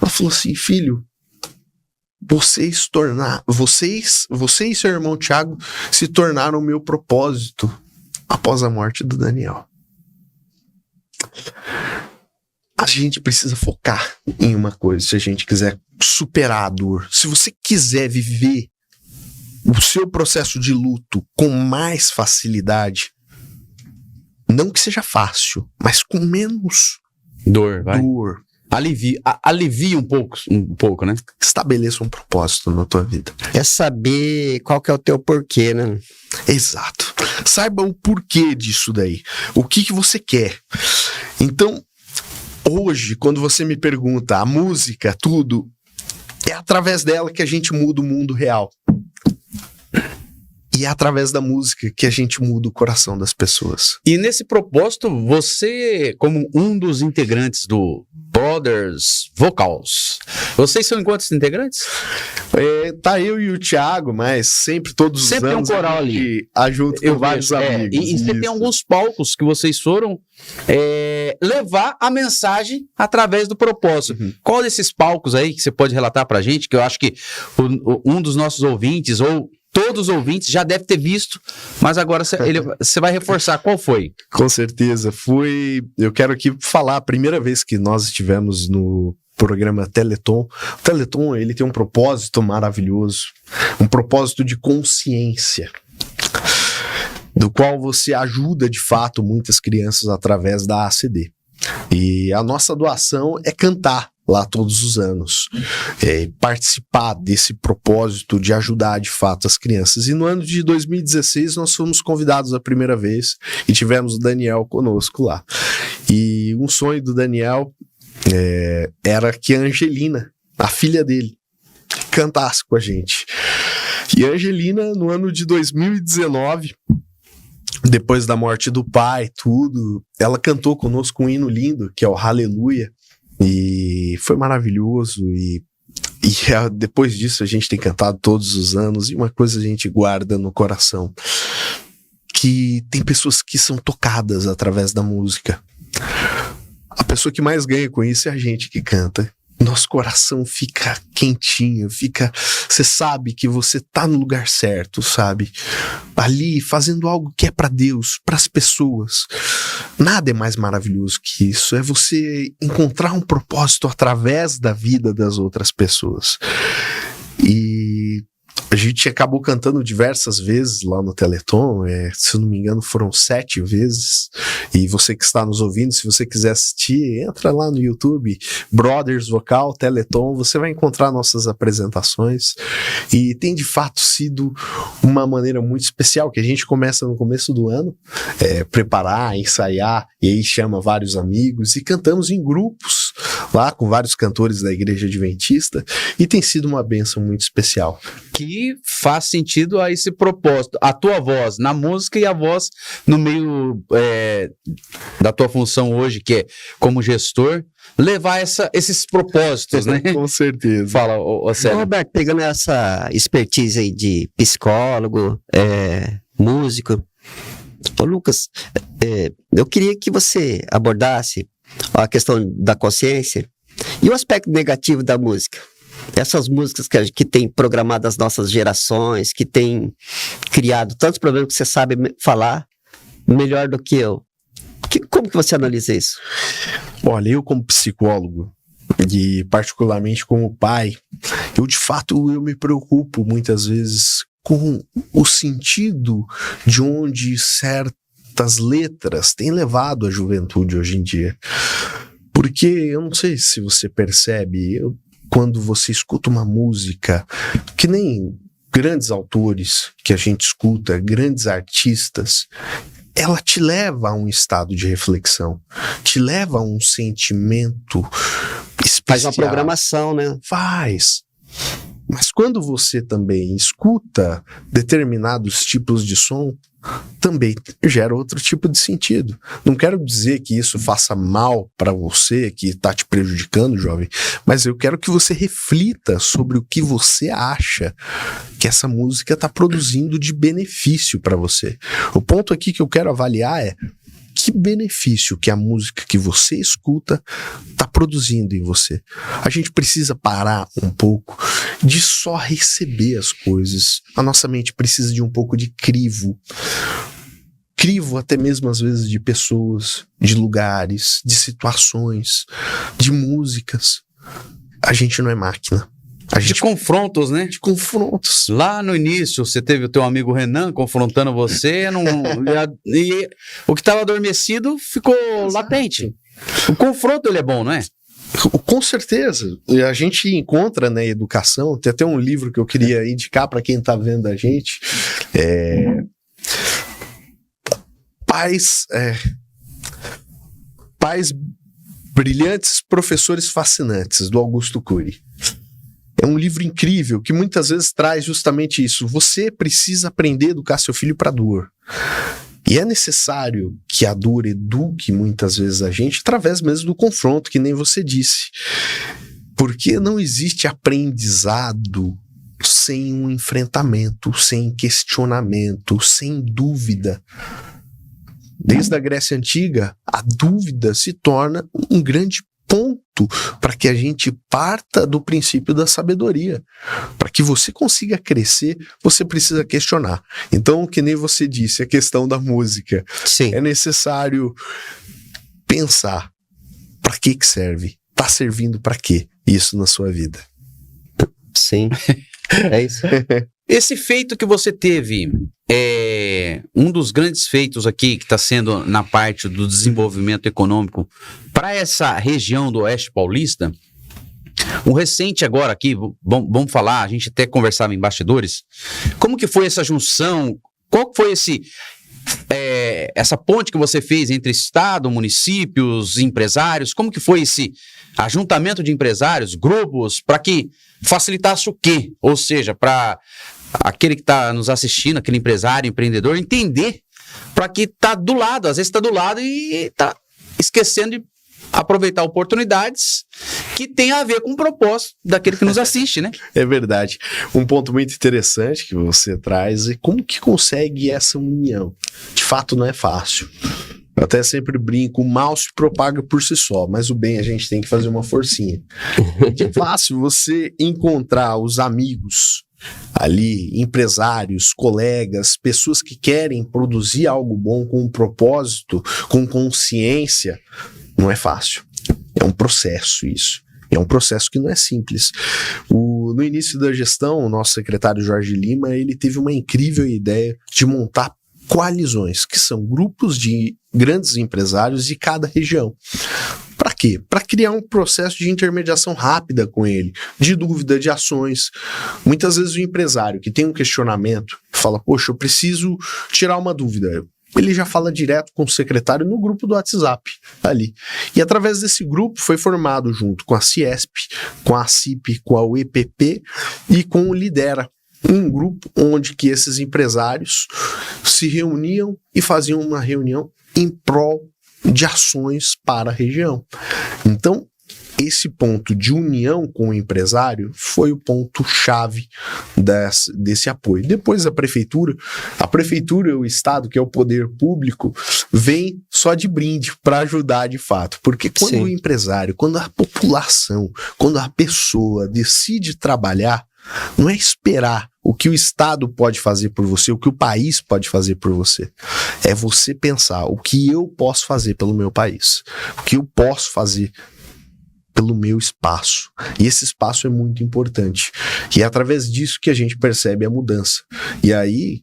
[SPEAKER 2] Ela falou assim: filho, você e seu irmão Tiago se tornaram o meu propósito após a morte do Daniel. A gente precisa focar em uma coisa, se a gente quiser superar a dor. Se você quiser viver o seu processo de luto com mais facilidade, não que seja fácil, mas com menos
[SPEAKER 1] dor. Alivia um pouco, né?
[SPEAKER 2] Estabeleça um propósito na tua vida.
[SPEAKER 3] É saber qual que é o teu porquê, né?
[SPEAKER 2] Exato. Saiba o porquê disso daí. O que você quer. Então, hoje, quando você me pergunta, a música, tudo, é através dela que a gente muda o mundo real. E é através da música que a gente muda o coração das pessoas.
[SPEAKER 1] E nesse propósito, você, como um dos integrantes do Brothers Vocals, vocês são em quantos integrantes?
[SPEAKER 2] Tá eu e o Thiago, mas sempre todos os
[SPEAKER 1] Sempre tem um
[SPEAKER 2] anos
[SPEAKER 1] coral
[SPEAKER 2] a gente junto com vários amigos.
[SPEAKER 1] E você tem alguns palcos que vocês foram levar a mensagem através do propósito.
[SPEAKER 2] Uhum.
[SPEAKER 1] Qual desses palcos aí que você pode relatar pra gente, que eu acho que um dos nossos ouvintes, ou todos os ouvintes, já deve ter visto, mas agora você vai reforçar. Qual foi?
[SPEAKER 2] Com certeza. Eu quero aqui falar a primeira vez que nós estivemos no programa Teleton. O Teleton, ele tem um propósito maravilhoso, um propósito de consciência, do qual você ajuda de fato muitas crianças através da ACD. E a nossa doação é cantar lá todos os anos, participar desse propósito de ajudar de fato as crianças. E no ano de 2016 nós fomos convidados a primeira vez e tivemos o Daniel conosco lá. E um sonho do Daniel era que a Angelina, a filha dele, cantasse com a gente. E a Angelina, no ano de 2019, depois da morte do pai, ela cantou conosco um hino lindo, que é o Aleluia, e foi maravilhoso. E depois disso a gente tem cantado todos os anos, e uma coisa a gente guarda no coração, que tem pessoas que são tocadas através da música. A pessoa que mais ganha com isso é a gente que canta. Nosso coração fica quentinho, você sabe que você tá no lugar certo, sabe? Ali, fazendo algo que é pra Deus, pras pessoas. Nada é mais maravilhoso que isso, é você encontrar um propósito através da vida das outras pessoas. E a gente acabou cantando diversas vezes lá no Teleton, se eu não me engano foram 7 vezes, e você que está nos ouvindo, se você quiser assistir, entra lá no YouTube, Brothers Vocal, Teleton, você vai encontrar nossas apresentações, e tem de fato sido uma maneira muito especial, que a gente começa no começo do ano, preparar, ensaiar, e aí chama vários amigos, e cantamos em grupos, lá com vários cantores da Igreja Adventista, e tem sido uma bênção muito especial.
[SPEAKER 1] Que faz sentido a esse propósito, a tua voz na música e a voz no meio da tua função hoje, que é como gestor, levar esses propósitos, né?
[SPEAKER 2] Com certeza.
[SPEAKER 1] Fala, Célio.
[SPEAKER 3] Roberto, pegando essa expertise aí de psicólogo, músico, Lucas, eu queria que você abordasse a questão da consciência e o aspecto negativo da música. Essas músicas que tem programado as nossas gerações, que tem criado tantos problemas que você sabe falar melhor do que eu. Como que você analisa isso?
[SPEAKER 2] Olha, eu como psicólogo e particularmente como pai, eu de fato me preocupo muitas vezes com o sentido de onde certas letras têm levado a juventude hoje em dia. Porque eu não sei se você percebe, quando você escuta uma música, que nem grandes autores que a gente escuta, grandes artistas, ela te leva a um estado de reflexão, te leva a um sentimento especial.
[SPEAKER 3] Faz uma programação, né?
[SPEAKER 2] Faz. Mas quando você também escuta determinados tipos de som, também gera outro tipo de sentido. Não quero dizer que isso faça mal para você, que está te prejudicando, jovem, mas eu quero que você reflita sobre o que você acha que essa música está produzindo de benefício para você. O ponto aqui que eu quero avaliar é que benefício que a música que você escuta está produzindo em você. A gente precisa parar um pouco de só receber as coisas. A nossa mente precisa de um pouco de crivo. Crivo até mesmo às vezes de pessoas, de lugares, de situações, de músicas. A gente não é máquina.
[SPEAKER 1] De confrontos, né?
[SPEAKER 2] De confrontos.
[SPEAKER 1] Lá no início, você teve o teu amigo Renan confrontando você, e o que estava adormecido ficou latente. O confronto, ele é bom, não é?
[SPEAKER 2] Com certeza. A gente encontra na educação, tem até um livro que eu queria indicar para quem está vendo a gente, Pais Brilhantes, Professores Fascinantes, do Augusto Cury. É um livro incrível que muitas vezes traz justamente isso. Você precisa aprender a educar seu filho para a dor. E é necessário que a dor eduque muitas vezes a gente através mesmo do confronto, que nem você disse. Porque não existe aprendizado sem um enfrentamento, sem questionamento, sem dúvida. Desde a Grécia Antiga, a dúvida se torna um grande ponto para que a gente parta do princípio da sabedoria. Para que você consiga crescer, você precisa questionar. Então, que nem você disse, a questão da música.
[SPEAKER 3] Sim.
[SPEAKER 2] É necessário pensar para que serve? Está servindo para quê isso na sua vida?
[SPEAKER 3] Sim. É isso.
[SPEAKER 1] Esse feito que você teve é um dos grandes feitos aqui que está sendo na parte do desenvolvimento econômico para essa região do Oeste Paulista. Um recente agora aqui, vamos falar, a gente até conversava em bastidores, como que foi essa junção, qual foi essa ponte que você fez entre Estado, municípios, empresários, como que foi esse ajuntamento de empresários, grupos, para que facilitasse o quê? Ou seja, para aquele que está nos assistindo, aquele empresário, empreendedor, entender para que está do lado, às vezes está do lado e está esquecendo de aproveitar oportunidades que tem a ver com o propósito daquele que nos assiste, né?
[SPEAKER 2] É verdade. Um ponto muito interessante que você traz é como que consegue essa união. De fato, não é fácil. Eu até sempre brinco, o mal se propaga por si só, mas o bem a gente tem que fazer uma forcinha. É fácil você encontrar os amigos ali, empresários, colegas, pessoas que querem produzir algo bom com um propósito, com consciência. Não é fácil. É um processo isso. É um processo que não é simples. No início da gestão, o nosso secretário Jorge Lima, ele teve uma incrível ideia de montar coalizões, que são grupos de grandes empresários de cada região. Para quê? Para criar um processo de intermediação rápida com ele, de dúvida, de ações. Muitas vezes o empresário que tem um questionamento fala, poxa, eu preciso tirar uma dúvida. Ele já fala direto com o secretário no grupo do WhatsApp ali. E através desse grupo foi formado junto com a Ciesp, com a CIP, com a UEPP e com o Lidera. Um grupo onde que esses empresários se reuniam e faziam uma reunião em prol de ações para a região. Então, esse ponto de união com o empresário foi o ponto-chave desse apoio. Depois a prefeitura e o Estado, que é o poder público, vem só de brinde para ajudar de fato. Porque quando
[SPEAKER 3] Sim.
[SPEAKER 2] o empresário, quando a população, quando a pessoa decide trabalhar, não é esperar o que o Estado pode fazer por você, o que o país pode fazer por você. É você pensar o que eu posso fazer pelo meu país, o que eu posso fazer pelo meu espaço. E esse espaço é muito importante. E é através disso que a gente percebe a mudança. E aí,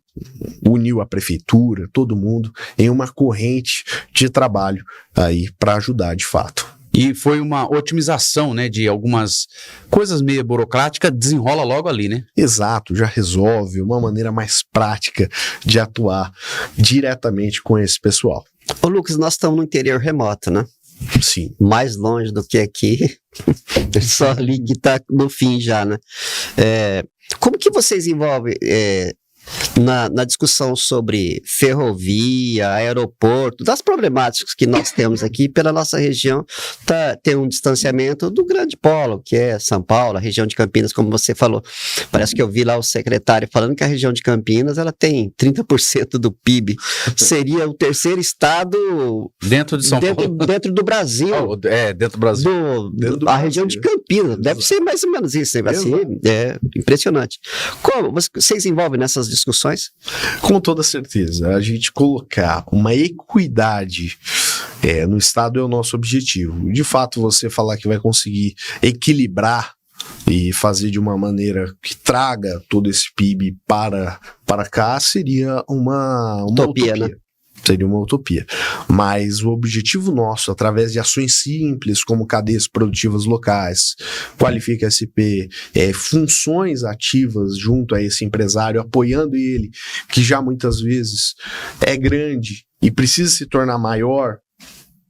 [SPEAKER 2] uniu a prefeitura, todo mundo, em uma corrente de trabalho aí para ajudar de fato.
[SPEAKER 1] E foi uma otimização, né, de algumas coisas meio burocráticas, desenrola logo ali, né?
[SPEAKER 2] Exato, já resolve uma maneira mais prática de atuar diretamente com esse pessoal.
[SPEAKER 3] Ô Lucas, nós estamos no interior remoto, né?
[SPEAKER 2] Sim.
[SPEAKER 3] Mais longe do que aqui. Só ali que está no fim já, né? Como que vocês envolvem na discussão sobre ferrovia, aeroporto, das problemáticas que nós temos aqui pela nossa região, tem um distanciamento do grande polo, que é São Paulo, a região de Campinas, como você falou. Parece que eu vi lá o secretário falando que a região de Campinas ela tem 30% do PIB. Seria o terceiro estado
[SPEAKER 1] Dentro de São Paulo.
[SPEAKER 3] Dentro do Brasil.
[SPEAKER 1] Dentro do Brasil.
[SPEAKER 2] Dentro do
[SPEAKER 3] A
[SPEAKER 2] Brasil.
[SPEAKER 3] região de Campinas. Deve ser mais ou menos isso. Vai ser impressionante. Como vocês envolvem nessas discussões?
[SPEAKER 2] Com toda certeza. A gente colocar uma equidade no Estado é o nosso objetivo. De fato, você falar que vai conseguir equilibrar e fazer de uma maneira que traga todo esse PIB para cá seria uma utopia. Né? Seria uma utopia. Mas o objetivo nosso, através de ações simples, como cadeias produtivas locais, Qualifica SP, funções ativas junto a esse empresário, apoiando ele, que já muitas vezes é grande e precisa se tornar maior,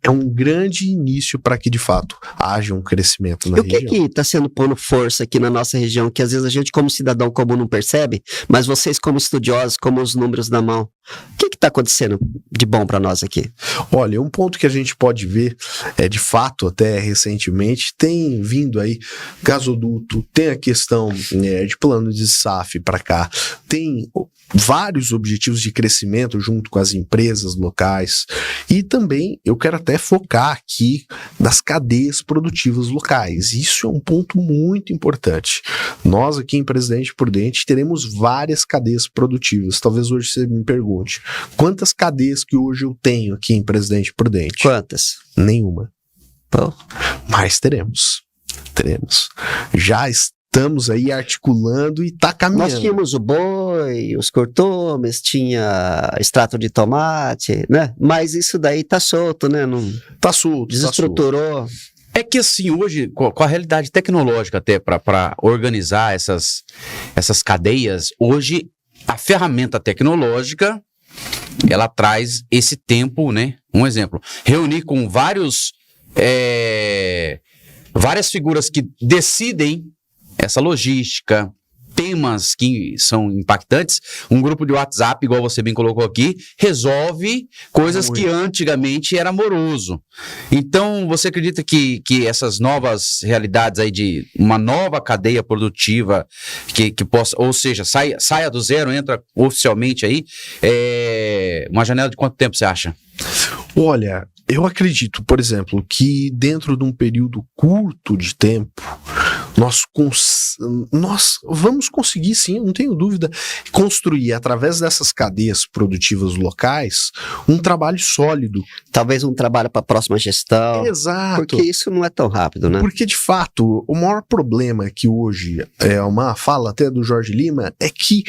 [SPEAKER 2] é um grande início para que, de fato, haja um crescimento na
[SPEAKER 3] E o que
[SPEAKER 2] região.
[SPEAKER 3] está sendo pondo força aqui na nossa região, que às vezes a gente, como cidadão comum, não percebe, mas vocês, como estudiosos, como os números na mão, o que está acontecendo de bom para nós aqui?
[SPEAKER 2] Olha, um ponto que a gente pode ver, de fato, até recentemente, tem vindo aí gasoduto, tem a questão de plano de SAF para cá, tem vários objetivos de crescimento junto com as empresas locais, e também eu quero até focar aqui nas cadeias produtivas locais. Isso é um ponto muito importante. Nós aqui em Presidente Prudente teremos várias cadeias produtivas. Talvez hoje você me pergunte, quantas cadeias que hoje eu tenho aqui em Presidente Prudente?
[SPEAKER 3] Quantas?
[SPEAKER 2] Nenhuma.
[SPEAKER 3] Pô.
[SPEAKER 2] Mas teremos. Já estamos aí articulando e está caminhando.
[SPEAKER 3] Nós tínhamos o boi, os curtumes, tinha extrato de tomate, né? Mas isso daí tá solto, né? Não
[SPEAKER 2] Tá solto.
[SPEAKER 3] desestruturou.
[SPEAKER 1] É que assim, hoje, com a realidade tecnológica até para organizar essas cadeias, hoje a ferramenta tecnológica, ela traz esse tempo, né? Um exemplo, reunir com várias figuras que decidem essa logística, temas que são impactantes, um grupo de WhatsApp, igual você bem colocou aqui, resolve coisas que antigamente era moroso. Então, você acredita que essas novas realidades aí de uma nova cadeia produtiva que possa, ou seja, saia do zero, entra oficialmente aí, uma janela de quanto tempo você acha?
[SPEAKER 2] Olha, eu acredito, por exemplo, que dentro de um período curto de tempo, nós vamos conseguir, sim, não tenho dúvida, construir através dessas cadeias produtivas locais um trabalho sólido.
[SPEAKER 3] Talvez um trabalho para a próxima gestão.
[SPEAKER 2] Exato.
[SPEAKER 3] Porque isso não é tão rápido, né?
[SPEAKER 2] Porque, de fato, o maior problema que hoje é uma fala até do Jorge Lima é que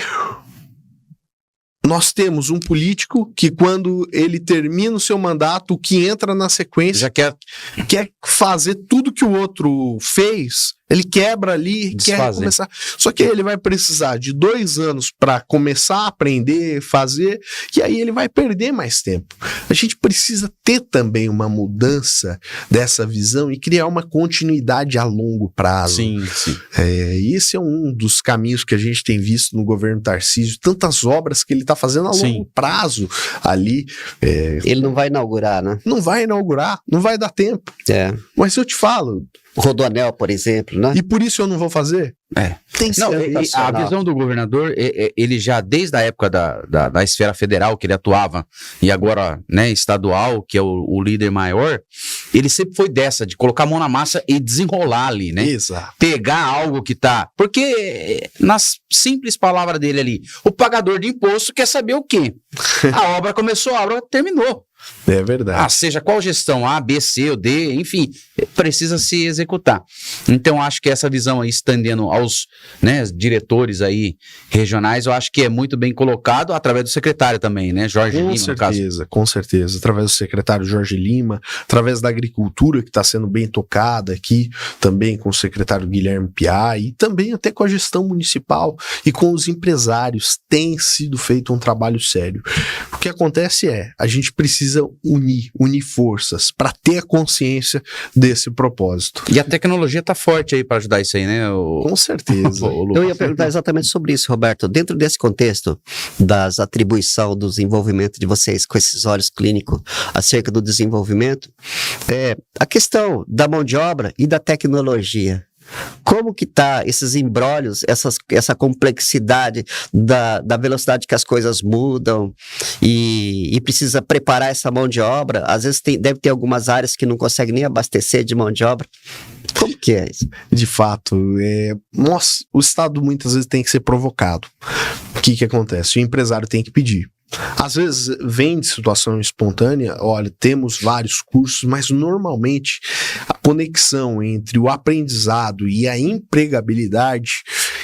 [SPEAKER 2] nós temos um político que, quando ele termina o seu mandato, o que entra na sequência
[SPEAKER 1] Já quer
[SPEAKER 2] fazer tudo que o outro fez, ele quebra ali, quer começar. Só que ele vai precisar de 2 anos para começar a aprender, fazer, e aí ele vai perder mais tempo. A gente precisa ter também uma mudança dessa visão e criar uma continuidade a longo prazo.
[SPEAKER 1] Sim.
[SPEAKER 2] Esse é um dos caminhos que a gente tem visto no governo Tarcísio, tantas obras que ele está fazendo a longo prazo ali.
[SPEAKER 3] Ele não vai inaugurar, né?
[SPEAKER 2] Não vai inaugurar, não vai dar tempo. Mas eu te falo.
[SPEAKER 3] Rodoanel, por exemplo, né?
[SPEAKER 2] E por isso eu não vou fazer?
[SPEAKER 3] Tem que ser
[SPEAKER 1] a visão do governador, ele já desde a época da esfera federal que ele atuava, e agora, né, estadual, que é o líder maior, ele sempre foi dessa, de colocar a mão na massa e desenrolar ali, né?
[SPEAKER 2] Exato.
[SPEAKER 1] Pegar algo que tá... Porque, nas simples palavras dele ali, o pagador de imposto quer saber o quê? A obra começou, a obra terminou.
[SPEAKER 2] É verdade.
[SPEAKER 1] Seja qual gestão, A, B, C ou D, enfim, precisa se executar. Então, acho que essa visão aí, estendendo aos, né, diretores aí regionais, eu acho que é muito bem colocado através do secretário também, né, Jorge Lima, no caso.
[SPEAKER 2] Com certeza, através do secretário Jorge Lima, através da agricultura que está sendo bem tocada aqui, também com o secretário Guilherme Piá, e também até com a gestão municipal e com os empresários, tem sido feito um trabalho sério. O que acontece a gente precisa unir forças para ter a consciência desse propósito.
[SPEAKER 1] E a tecnologia está forte aí para ajudar isso aí, né?
[SPEAKER 2] Com certeza.
[SPEAKER 3] Eu ia perguntar exatamente sobre isso, Roberto. Dentro desse contexto das atribuições do desenvolvimento de vocês com esses olhos clínicos acerca do desenvolvimento, a questão da mão de obra e da tecnologia. Como que tá esses embrólios, essa complexidade da velocidade que as coisas mudam e precisa preparar essa mão de obra? Às vezes deve ter algumas áreas que não conseguem nem abastecer de mão de obra. Como que é isso?
[SPEAKER 2] De fato, o Estado muitas vezes tem que ser provocado. O que acontece? O empresário tem que pedir. Às vezes vem de situação espontânea, olha, temos vários cursos, mas normalmente a conexão entre o aprendizado e a empregabilidade,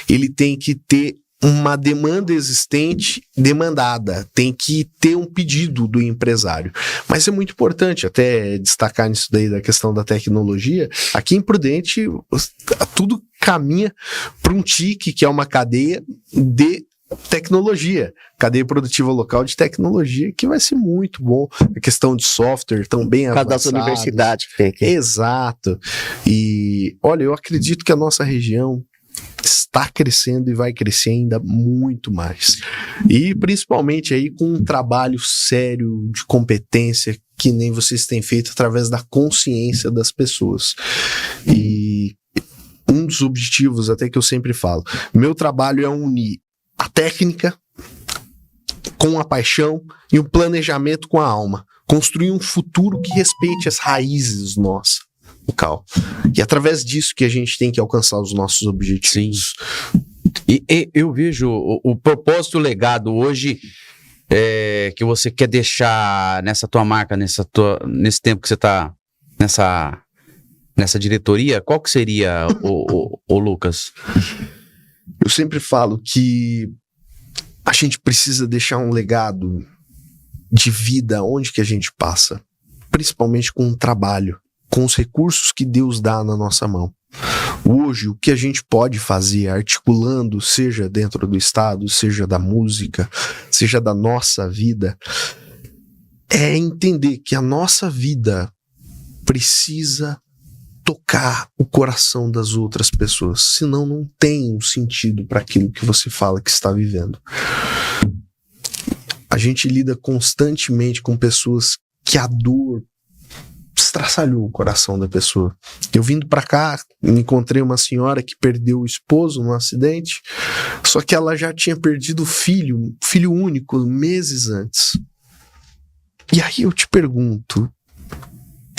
[SPEAKER 2] ele tem que ter uma demanda existente, demandada, tem que ter um pedido do empresário. Mas é muito importante até destacar nisso daí da questão da tecnologia. Aqui em Prudente, tudo caminha para um TIC, que é uma cadeia de tecnologia, cadeia produtiva local de tecnologia, que vai ser muito bom. A questão de software também
[SPEAKER 3] Por causa das universidades que tem aqui.
[SPEAKER 2] Exato. E olha, eu acredito que a nossa região está crescendo e vai crescer ainda muito mais. E principalmente aí com um trabalho sério de competência que nem vocês têm feito através da consciência das pessoas. E um dos objetivos, até que eu sempre falo, meu trabalho é unir a técnica com a paixão e o planejamento com a alma. Construir um futuro que respeite as raízes nossas. Local. E através disso que a gente tem que alcançar os nossos objetivos.
[SPEAKER 1] Sim. E eu vejo o propósito, o legado hoje que você quer deixar nessa tua marca, nesse tempo que você está nessa diretoria, qual que seria, o Lucas?
[SPEAKER 2] Eu sempre falo que a gente precisa deixar um legado de vida onde que a gente passa, principalmente com o trabalho, com os recursos que Deus dá na nossa mão. Hoje, o que a gente pode fazer articulando, seja dentro do Estado, seja da música, seja da nossa vida, é entender que a nossa vida precisa tocar o coração das outras pessoas, senão não tem um sentido para aquilo que você fala que está vivendo. A gente lida constantemente com pessoas que a dor estraçalhou o coração da pessoa. Eu vindo pra cá, encontrei uma senhora que perdeu o esposo num acidente, só que ela já tinha perdido o filho único, meses antes. E aí eu te pergunto,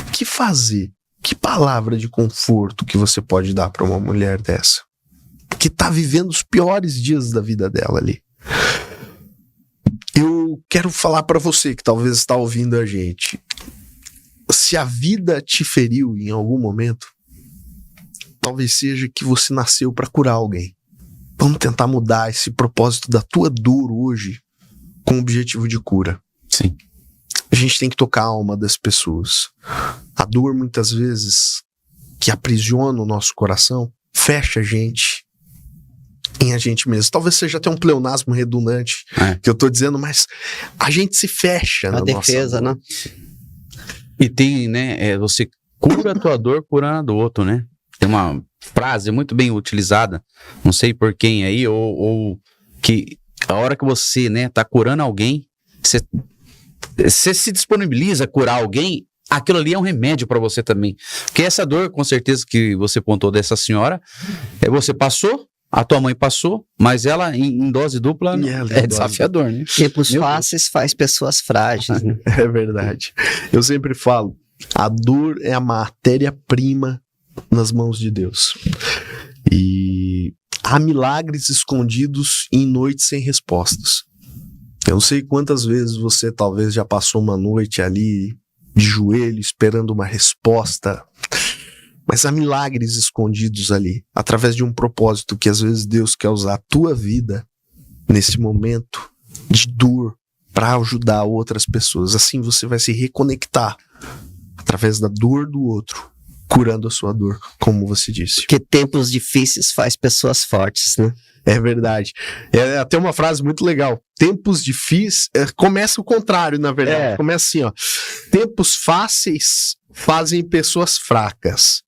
[SPEAKER 2] o que fazer? Que palavra de conforto que você pode dar pra uma mulher dessa? Que tá vivendo os piores dias da vida dela ali. Eu quero falar pra você que talvez está ouvindo a gente. Se a vida te feriu em algum momento, talvez seja que você nasceu para curar alguém. Vamos tentar mudar esse propósito da tua dor hoje com o objetivo de cura.
[SPEAKER 1] Sim.
[SPEAKER 2] A gente tem que tocar a alma das pessoas. A dor, muitas vezes, que aprisiona o nosso coração, fecha a gente em a gente mesmo. Talvez seja até um pleonasmo redundante que eu tô dizendo, mas a gente se fecha na
[SPEAKER 3] defesa,
[SPEAKER 2] nossa...
[SPEAKER 3] né?
[SPEAKER 1] E tem, né, você cura a tua dor curando a do outro, né? Tem uma frase muito bem utilizada, não sei por quem aí, ou que a hora que você, né, tá curando alguém, você se disponibiliza a curar alguém, aquilo ali é um remédio para você também. Porque essa dor, com certeza, que você pontou dessa senhora, você passou, a tua mãe passou, mas ela em dose dupla é desafiador, né?
[SPEAKER 3] Tempos fáceis faz pessoas frágeis, né?
[SPEAKER 2] É verdade. Eu sempre falo, a dor é a matéria-prima nas mãos de Deus. E há milagres escondidos em noites sem respostas. Eu não sei quantas vezes você talvez já passou uma noite ali de joelho esperando uma resposta, mas há milagres escondidos ali, através de um propósito que às vezes Deus quer usar a tua vida nesse momento de dor para ajudar outras pessoas. Assim você vai se reconectar através da dor do outro, curando a sua dor, como você disse.
[SPEAKER 3] Porque tempos difíceis faz pessoas fortes, né?
[SPEAKER 2] É verdade. É até uma frase muito legal. Tempos difíceis... começa o contrário, na verdade. Começa assim, ó. Tempos fáceis fazem pessoas fracas.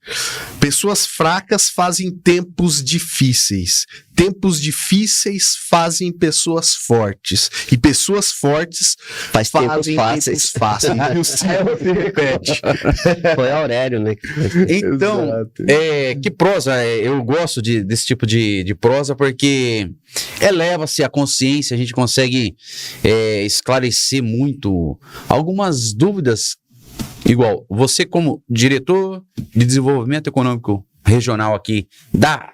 [SPEAKER 2] Pessoas fracas fazem tempos difíceis. Tempos difíceis fazem pessoas fortes. E pessoas fortes fazem tempos fáceis. E o céu se repete.
[SPEAKER 3] Foi Aurélio, né?
[SPEAKER 1] Então, que prosa, eu gosto desse tipo de prosa, porque eleva-se a consciência, a gente consegue esclarecer muito algumas dúvidas. Igual, você como diretor de desenvolvimento econômico regional aqui da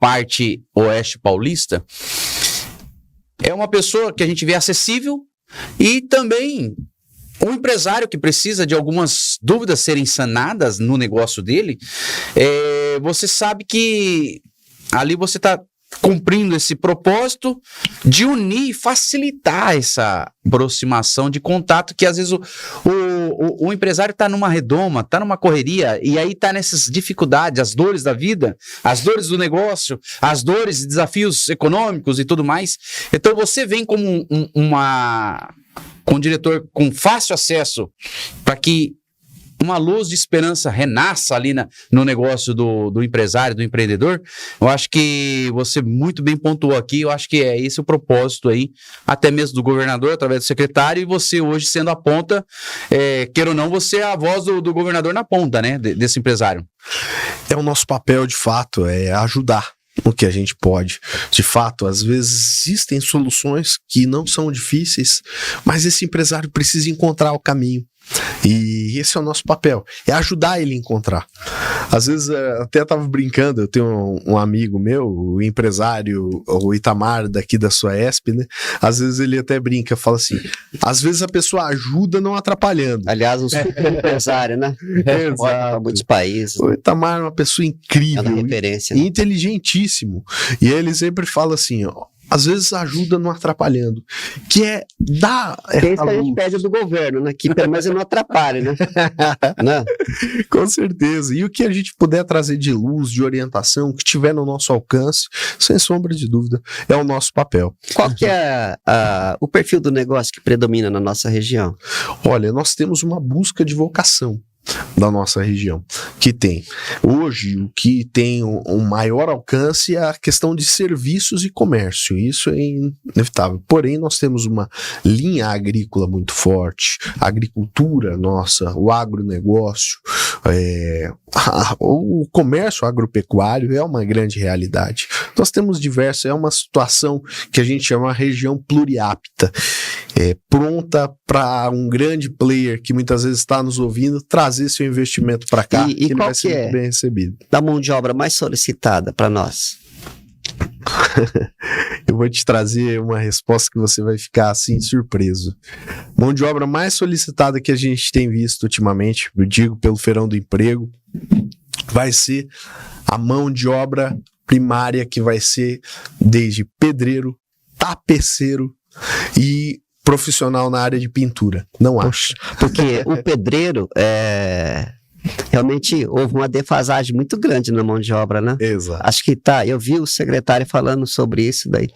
[SPEAKER 1] parte oeste paulista, é uma pessoa que a gente vê acessível e também um empresário que precisa de algumas dúvidas serem sanadas no negócio dele. Você sabe que ali você está cumprindo esse propósito de unir e facilitar essa aproximação de contato que às vezes o o empresário está numa redoma, está numa correria, e aí está nessas dificuldades, as dores da vida, as dores do negócio, as dores e desafios econômicos e tudo mais. Então você vem como com um diretor com fácil acesso para que uma luz de esperança renasça ali no negócio do empresário, do empreendedor. Eu acho que você muito bem pontuou aqui, eu acho que é esse o propósito aí, até mesmo do governador, através do secretário, e você hoje sendo a ponta, queira ou não, você é a voz do governador na ponta, né, desse empresário.
[SPEAKER 2] É o nosso papel, de fato, é ajudar o que a gente pode. De fato, às vezes existem soluções que não são difíceis, mas esse empresário precisa encontrar o caminho. E esse é o nosso papel, é ajudar ele a encontrar. Às vezes, até estava brincando, eu tenho um amigo meu, o empresário, o Itamar, daqui da Suesp, né? Às vezes ele até brinca, fala assim, às vezes a pessoa ajuda não atrapalhando.
[SPEAKER 3] Aliás, um super empresário, né?
[SPEAKER 2] Exato.
[SPEAKER 3] Para muitos países.
[SPEAKER 2] O Itamar é uma pessoa incrível,
[SPEAKER 3] É uma referência.
[SPEAKER 2] e inteligentíssimo. E ele sempre fala assim, ó, às vezes ajuda não atrapalhando, que é dar
[SPEAKER 3] Tem isso
[SPEAKER 2] essa
[SPEAKER 3] que a gente
[SPEAKER 2] luz.
[SPEAKER 3] pede do governo, né? Que pelo menos ele não atrapalhe, né? Né?
[SPEAKER 2] Com certeza. E o que a gente puder trazer de luz, de orientação, que tiver no nosso alcance, sem sombra de dúvida, é o nosso papel.
[SPEAKER 3] Qual que é o perfil do negócio que predomina na nossa região?
[SPEAKER 2] Olha, nós temos uma busca de vocação da nossa região, que tem hoje o que tem um maior alcance é a questão de serviços e comércio, isso é inevitável, porém nós temos uma linha agrícola muito forte, a agricultura nossa, o agronegócio, o comércio agropecuário é uma grande realidade. Nós temos diversos, é uma situação que a gente chama de região pluriapta, pronta para um grande player que muitas vezes está nos ouvindo trazer seu investimento para cá,
[SPEAKER 3] E
[SPEAKER 2] que ele
[SPEAKER 3] qual
[SPEAKER 2] vai ser
[SPEAKER 3] que é?
[SPEAKER 2] muito bem recebido.
[SPEAKER 3] Da mão de obra mais solicitada para nós?
[SPEAKER 2] Eu vou te trazer uma resposta que você vai ficar assim surpreso. Mão de obra mais solicitada que a gente tem visto ultimamente, eu digo pelo Feirão do Emprego, vai ser a mão de obra primária, que vai ser desde pedreiro, tapeceiro e profissional na área de pintura. Não acho.
[SPEAKER 3] Porque o pedreiro, realmente houve uma defasagem muito grande na mão de obra, né?
[SPEAKER 2] Exato.
[SPEAKER 3] Acho que eu vi o secretário falando sobre isso daí,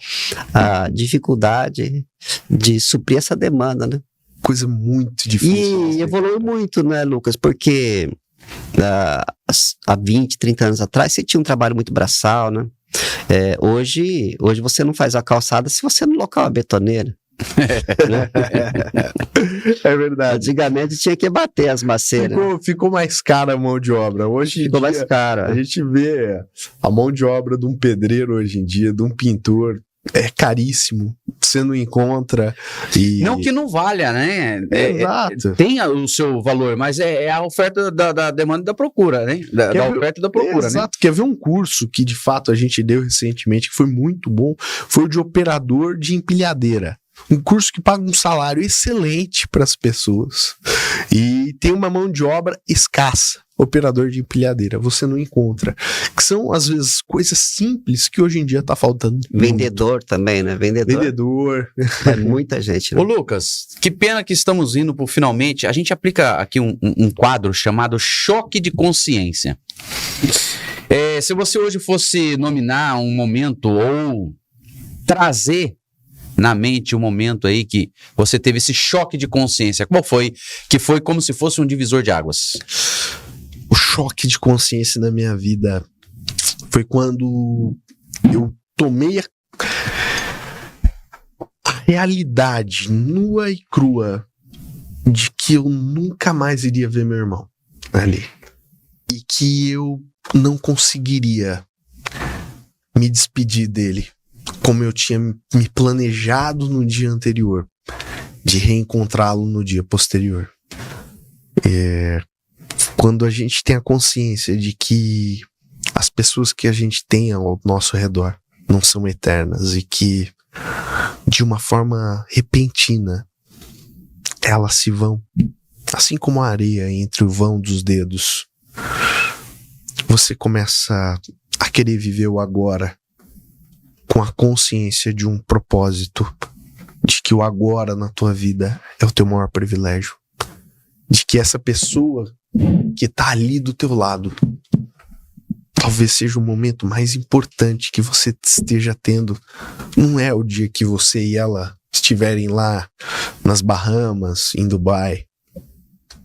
[SPEAKER 3] a dificuldade de suprir essa demanda, né?
[SPEAKER 2] Coisa muito difícil.
[SPEAKER 3] E evoluiu muito, né, Lucas? Porque há 20, 30 anos atrás você tinha um trabalho muito braçal, né? Hoje você não faz a calçada se você não locar uma betoneira. Né?
[SPEAKER 2] É verdade.
[SPEAKER 3] Antigamente tinha que bater as maceiras.
[SPEAKER 2] Ficou mais cara a mão de obra. Hoje
[SPEAKER 3] Ficou mais cara.
[SPEAKER 2] a gente vê a mão de obra de um pedreiro hoje em dia, de um pintor, é caríssimo. Você não encontra.
[SPEAKER 1] Não que não valha, né?
[SPEAKER 2] Exato.
[SPEAKER 1] Tem o seu valor, mas é a oferta da demanda e da procura, né? Da oferta e da procura,
[SPEAKER 2] Exato. Quer ver um curso que de fato a gente deu recentemente, que foi muito bom, foi o de operador de empilhadeira. Um curso que paga um salário excelente para as pessoas e tem uma mão de obra escassa. Operador de empilhadeira, você não encontra. Que são, às vezes, coisas simples que hoje em dia está faltando.
[SPEAKER 3] Vendedor também, né?
[SPEAKER 2] Vendedor.
[SPEAKER 3] É muita gente, né?
[SPEAKER 1] Ô Lucas, que pena que estamos indo pro finalmente. A gente aplica aqui um quadro chamado Choque de Consciência. Se você hoje fosse nominar um momento ou trazer na mente um momento aí que você teve esse choque de consciência, qual foi? Que foi como se fosse um divisor de águas.
[SPEAKER 2] O choque de consciência da minha vida foi quando eu tomei a realidade nua e crua de que eu nunca mais iria ver meu irmão ali. E que eu não conseguiria me despedir dele como eu tinha me planejado no dia anterior, de reencontrá-lo no dia posterior. Quando a gente tem a consciência de que as pessoas que a gente tem ao nosso redor não são eternas e que, de uma forma repentina, elas se vão, assim como a areia entre o vão dos dedos, você começa a querer viver o agora com a consciência de um propósito, de que o agora na tua vida é o teu maior privilégio. de que essa pessoa que tá ali do teu lado talvez seja o momento mais importante que você esteja tendo. Não é o dia que você e ela estiverem lá nas Bahamas, em Dubai,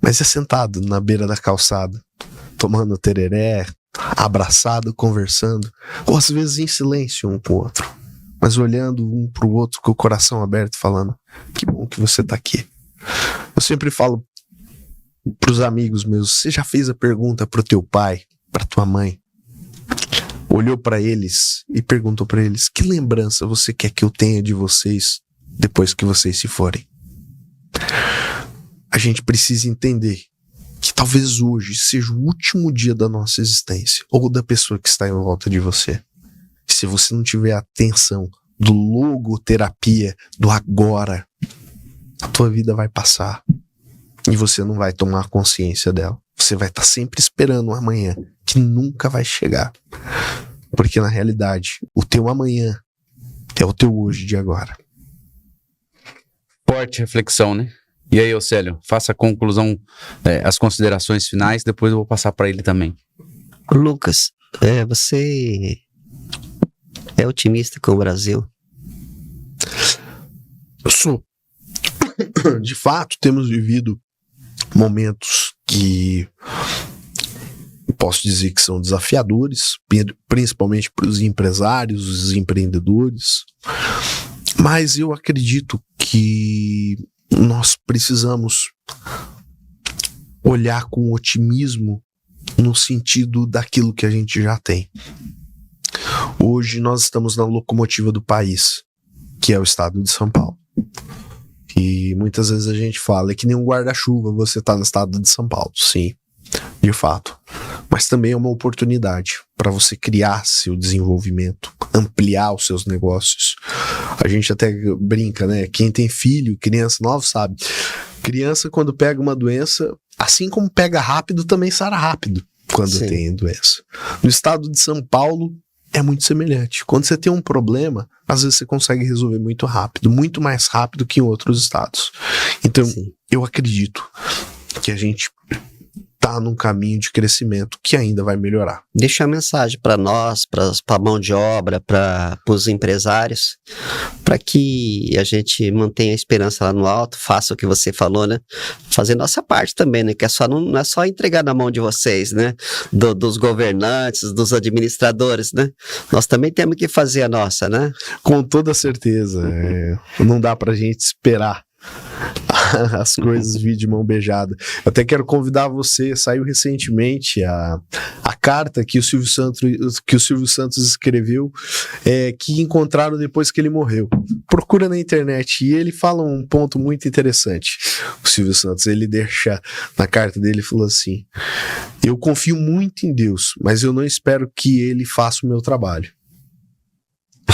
[SPEAKER 2] mas é sentado na beira da calçada, tomando tereré, abraçado, conversando, ou às vezes em silêncio um com o outro, mas olhando um pro outro com o coração aberto, falando: que bom que você tá aqui. Eu sempre falo pros amigos meus: você já fez a pergunta pro teu pai, pra tua mãe? Olhou pra eles e perguntou pra eles: que lembrança você quer que eu tenha de vocês depois que vocês se forem? A gente precisa entender que talvez hoje seja o último dia da nossa existência, ou da pessoa que está em volta de você. Se você não tiver atenção do logoterapia, do agora, a tua vida vai passar e você não vai tomar consciência dela. Você vai estar sempre esperando um amanhã que nunca vai chegar. Porque na realidade, o teu amanhã é o teu hoje de agora.
[SPEAKER 1] Forte reflexão, né? E aí, Océlio, faça a conclusão, as considerações finais, depois eu vou passar para ele também.
[SPEAKER 3] Lucas, você é otimista com o Brasil?
[SPEAKER 2] Eu sou. De fato, temos vivido momentos que posso dizer que são desafiadores, principalmente para os empresários, os empreendedores, mas eu acredito que nós precisamos olhar com otimismo no sentido daquilo que a gente já tem. Hoje nós estamos na locomotiva do país, que é o estado de São Paulo. E muitas vezes a gente fala, é que nem um guarda-chuva você está no estado de São Paulo. Sim, de fato. Mas também é uma oportunidade para você criar seu desenvolvimento, ampliar os seus negócios. A gente até brinca, né? Quem tem filho, criança nova, sabe? Criança, quando pega uma doença, assim como pega rápido, também sara rápido quando
[SPEAKER 3] Sim.
[SPEAKER 2] tem doença. No estado de São Paulo, é muito semelhante. Quando você tem um problema, às vezes você consegue resolver muito rápido, muito mais rápido que em outros estados. Então,
[SPEAKER 3] Sim.
[SPEAKER 2] eu acredito que a gente tá num caminho de crescimento que ainda vai melhorar.
[SPEAKER 3] Deixa uma mensagem para nós, para a mão de obra, para os empresários, para que a gente mantenha a esperança lá no alto, faça o que você falou, né? Fazer nossa parte também, né? Que não é só entregar na mão de vocês, né? Dos governantes, dos administradores, né? Nós também temos que fazer a nossa, né?
[SPEAKER 2] Com toda certeza. Não dá pra gente esperar as coisas vir de mão beijada. Eu até quero convidar você, saiu recentemente a carta que o Silvio Santos escreveu, que encontraram depois que ele morreu. Procura na internet e ele fala um ponto muito interessante. O Silvio Santos, ele deixa na carta dele, ele falou assim: eu confio muito em Deus, mas eu não espero que ele faça o meu trabalho.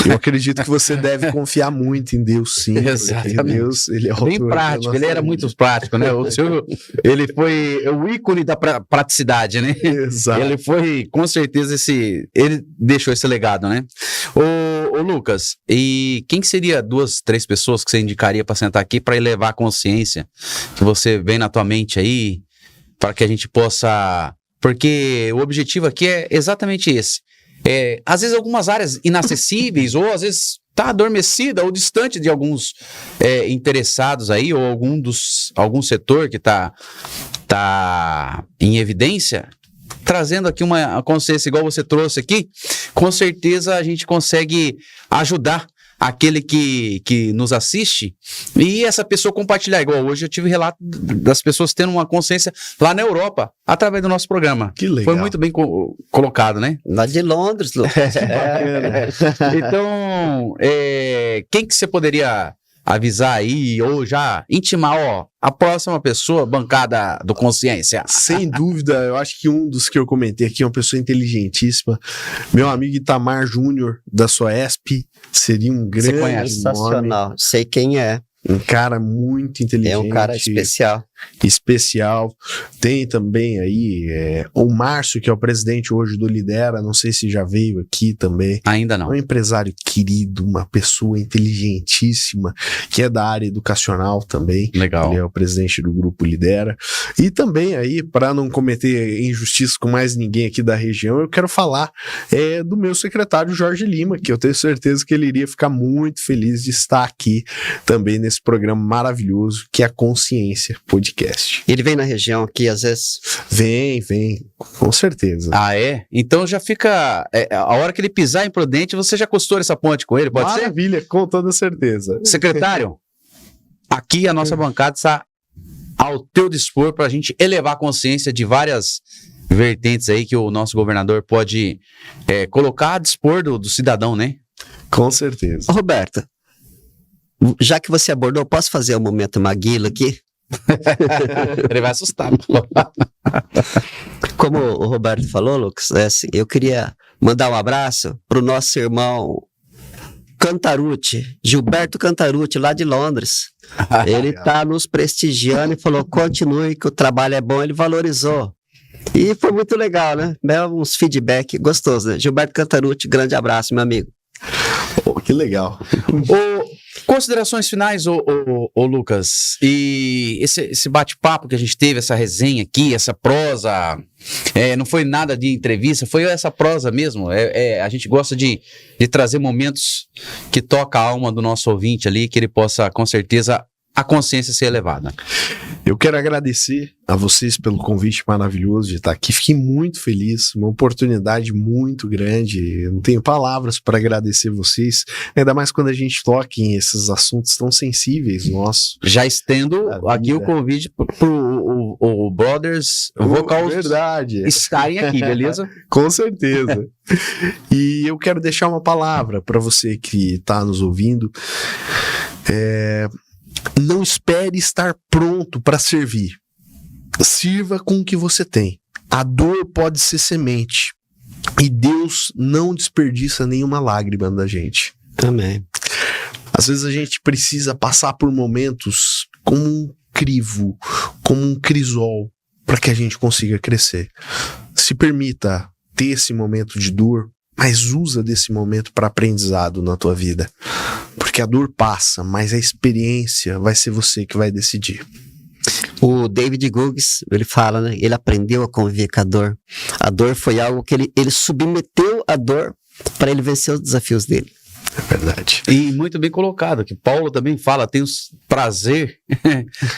[SPEAKER 2] Eu acredito que você deve confiar muito em Deus, sim.
[SPEAKER 1] Exatamente.
[SPEAKER 2] Deus, ele é o
[SPEAKER 1] Bem
[SPEAKER 2] autor da
[SPEAKER 1] prático,
[SPEAKER 2] nossa
[SPEAKER 1] ele era
[SPEAKER 2] vida.
[SPEAKER 1] muito prático, né? O Silvio, ele foi o ícone da praticidade, né?
[SPEAKER 2] Exato.
[SPEAKER 1] Ele foi, com certeza, ele deixou esse legado, né? Ô Lucas, e quem que seria 2, 3 pessoas que você indicaria para sentar aqui para elevar a consciência que você vem na tua mente aí, para que a gente possa... Porque o objetivo aqui é exatamente esse. Às vezes algumas áreas inacessíveis, ou às vezes está adormecida ou distante de alguns interessados aí, ou algum setor que está em evidência, trazendo aqui uma consciência igual você trouxe aqui, com certeza a gente consegue ajudar aquele que nos assiste e essa pessoa compartilhar. Igual hoje eu tive relato das pessoas tendo uma consciência lá na Europa, através do nosso programa.
[SPEAKER 2] Que legal.
[SPEAKER 1] Foi muito bem colocado, né?
[SPEAKER 3] Lá de Londres, Lucas.
[SPEAKER 1] Então, quem que você poderia avisar aí, ou já intimar, a próxima pessoa bancada do Consciência?
[SPEAKER 2] Sem dúvida, eu acho que um dos que eu comentei aqui é uma pessoa inteligentíssima. Meu amigo Itamar Júnior, da Soesp, seria um grande
[SPEAKER 1] conhece?
[SPEAKER 2] nome.
[SPEAKER 3] Sensacional. Sei quem é.
[SPEAKER 2] Um cara muito inteligente.
[SPEAKER 3] É um cara especial.
[SPEAKER 2] especial. Tem também aí o Márcio, que é o presidente hoje do Lidera, não sei se já veio aqui também.
[SPEAKER 1] Ainda não.
[SPEAKER 2] É um empresário querido, uma pessoa inteligentíssima, que é da área educacional também.
[SPEAKER 1] Legal.
[SPEAKER 2] Ele é o presidente do grupo Lidera. E também aí, para não cometer injustiça com mais ninguém aqui da região, eu quero falar do meu secretário Jorge Lima, que eu tenho certeza que ele iria ficar muito feliz de estar aqui também nesse programa maravilhoso que é a Consciência Podcast.
[SPEAKER 3] Ele vem na região aqui, às vezes.
[SPEAKER 2] Vem, com certeza.
[SPEAKER 1] Ah, é? Então já fica... a hora que ele pisar em Prudente, você já costura essa ponte com ele, pode ser?
[SPEAKER 2] Maravilha, com toda certeza.
[SPEAKER 1] Secretário, aqui a nossa bancada está ao teu dispor para a gente elevar a consciência de várias vertentes aí que o nosso governador pode colocar a dispor do cidadão, né?
[SPEAKER 2] Com certeza.
[SPEAKER 3] Ô, Roberto, já que você abordou, posso fazer um momento Maguila aqui?
[SPEAKER 1] Ele vai assustar.
[SPEAKER 3] Como o Roberto falou, Lucas, assim, eu queria mandar um abraço pro nosso irmão Cantarucci, Gilberto Cantarucci, lá de Londres. Ele tá nos prestigiando e falou, continue que o trabalho é bom, ele valorizou. E foi muito legal, né? Uns feedback gostoso, né? Gilberto Cantarucci, grande abraço, meu amigo.
[SPEAKER 2] Que legal.
[SPEAKER 1] Considerações finais, ô Lucas, e esse bate-papo que a gente teve, essa resenha aqui, essa prosa, não foi nada de entrevista, foi essa prosa mesmo, a gente gosta de trazer momentos que tocam a alma do nosso ouvinte ali, que ele possa, com certeza, a consciência ser elevada.
[SPEAKER 2] Eu quero agradecer a vocês pelo convite maravilhoso de estar aqui. Fiquei muito feliz, uma oportunidade muito grande. Eu não tenho palavras para agradecer vocês, ainda mais quando a gente toca em esses assuntos tão sensíveis nossos.
[SPEAKER 1] Já estendo aqui o convite pro o Brothers Vocals estarem aqui, beleza?
[SPEAKER 2] Com certeza. E eu quero deixar uma palavra para você que está nos ouvindo. Não espere estar pronto para servir. Sirva com o que você tem. A dor pode ser semente. E Deus não desperdiça nenhuma lágrima da gente.
[SPEAKER 3] Amém.
[SPEAKER 2] Às vezes a gente precisa passar por momentos como um crivo, como um crisol, para que a gente consiga crescer. Se permita ter esse momento de dor, mas usa desse momento para aprendizado na tua vida. Porque a dor passa, mas a experiência vai ser você que vai decidir.
[SPEAKER 3] O David Goggins, ele fala, né? Ele aprendeu a conviver com a dor. A dor foi algo que ele submeteu a dor para ele vencer os desafios dele.
[SPEAKER 2] É verdade.
[SPEAKER 1] E muito bem colocado, que Paulo também fala, tem prazer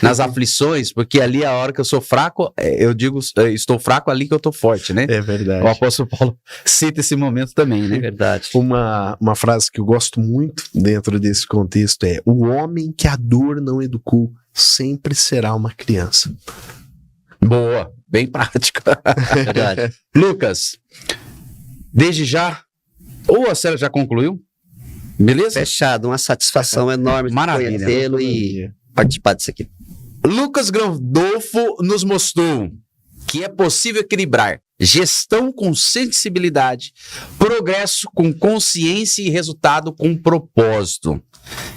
[SPEAKER 1] nas aflições, porque ali a hora que eu sou fraco, eu digo, estou fraco ali que eu estou forte, né?
[SPEAKER 2] É verdade.
[SPEAKER 1] O apóstolo Paulo cita esse momento também, né?
[SPEAKER 3] É verdade.
[SPEAKER 2] Uma frase que eu gosto muito dentro desse contexto é: o homem que a dor não educou sempre será uma criança.
[SPEAKER 1] Boa, bem prática.
[SPEAKER 3] Verdade.
[SPEAKER 1] Lucas, desde já, ou a série já concluiu? Beleza?
[SPEAKER 3] Fechado, uma satisfação enorme de
[SPEAKER 1] Maravilha.
[SPEAKER 3] conhecê-lo e participar disso aqui.
[SPEAKER 1] Lucas Grandolfo nos mostrou que é possível equilibrar gestão com sensibilidade, progresso com consciência e resultado com propósito.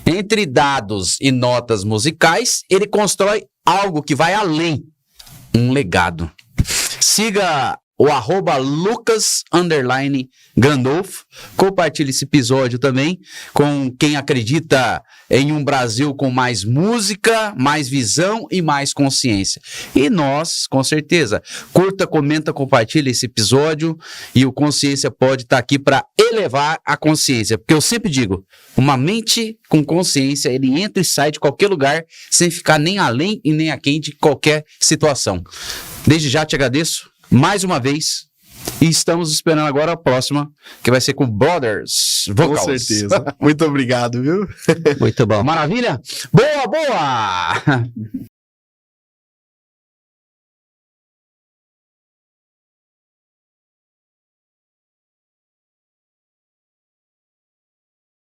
[SPEAKER 1] Entre dados e notas musicais, ele constrói algo que vai além, um legado. Siga o @Lucas_Grandolfo. Compartilhe esse episódio também com quem acredita em um Brasil com mais música, mais visão e mais consciência. E nós, com certeza, curta, comenta, compartilha esse episódio e o Consciência pode estar aqui para elevar a consciência. Porque eu sempre digo, uma mente com consciência, ele entra e sai de qualquer lugar sem ficar nem além e nem aquém de qualquer situação. Desde já te agradeço mais uma vez, e estamos esperando agora a próxima, que vai ser com Brothers Vocals.
[SPEAKER 2] Com certeza. Muito obrigado, viu?
[SPEAKER 3] Muito bom.
[SPEAKER 1] Maravilha? Boa, boa!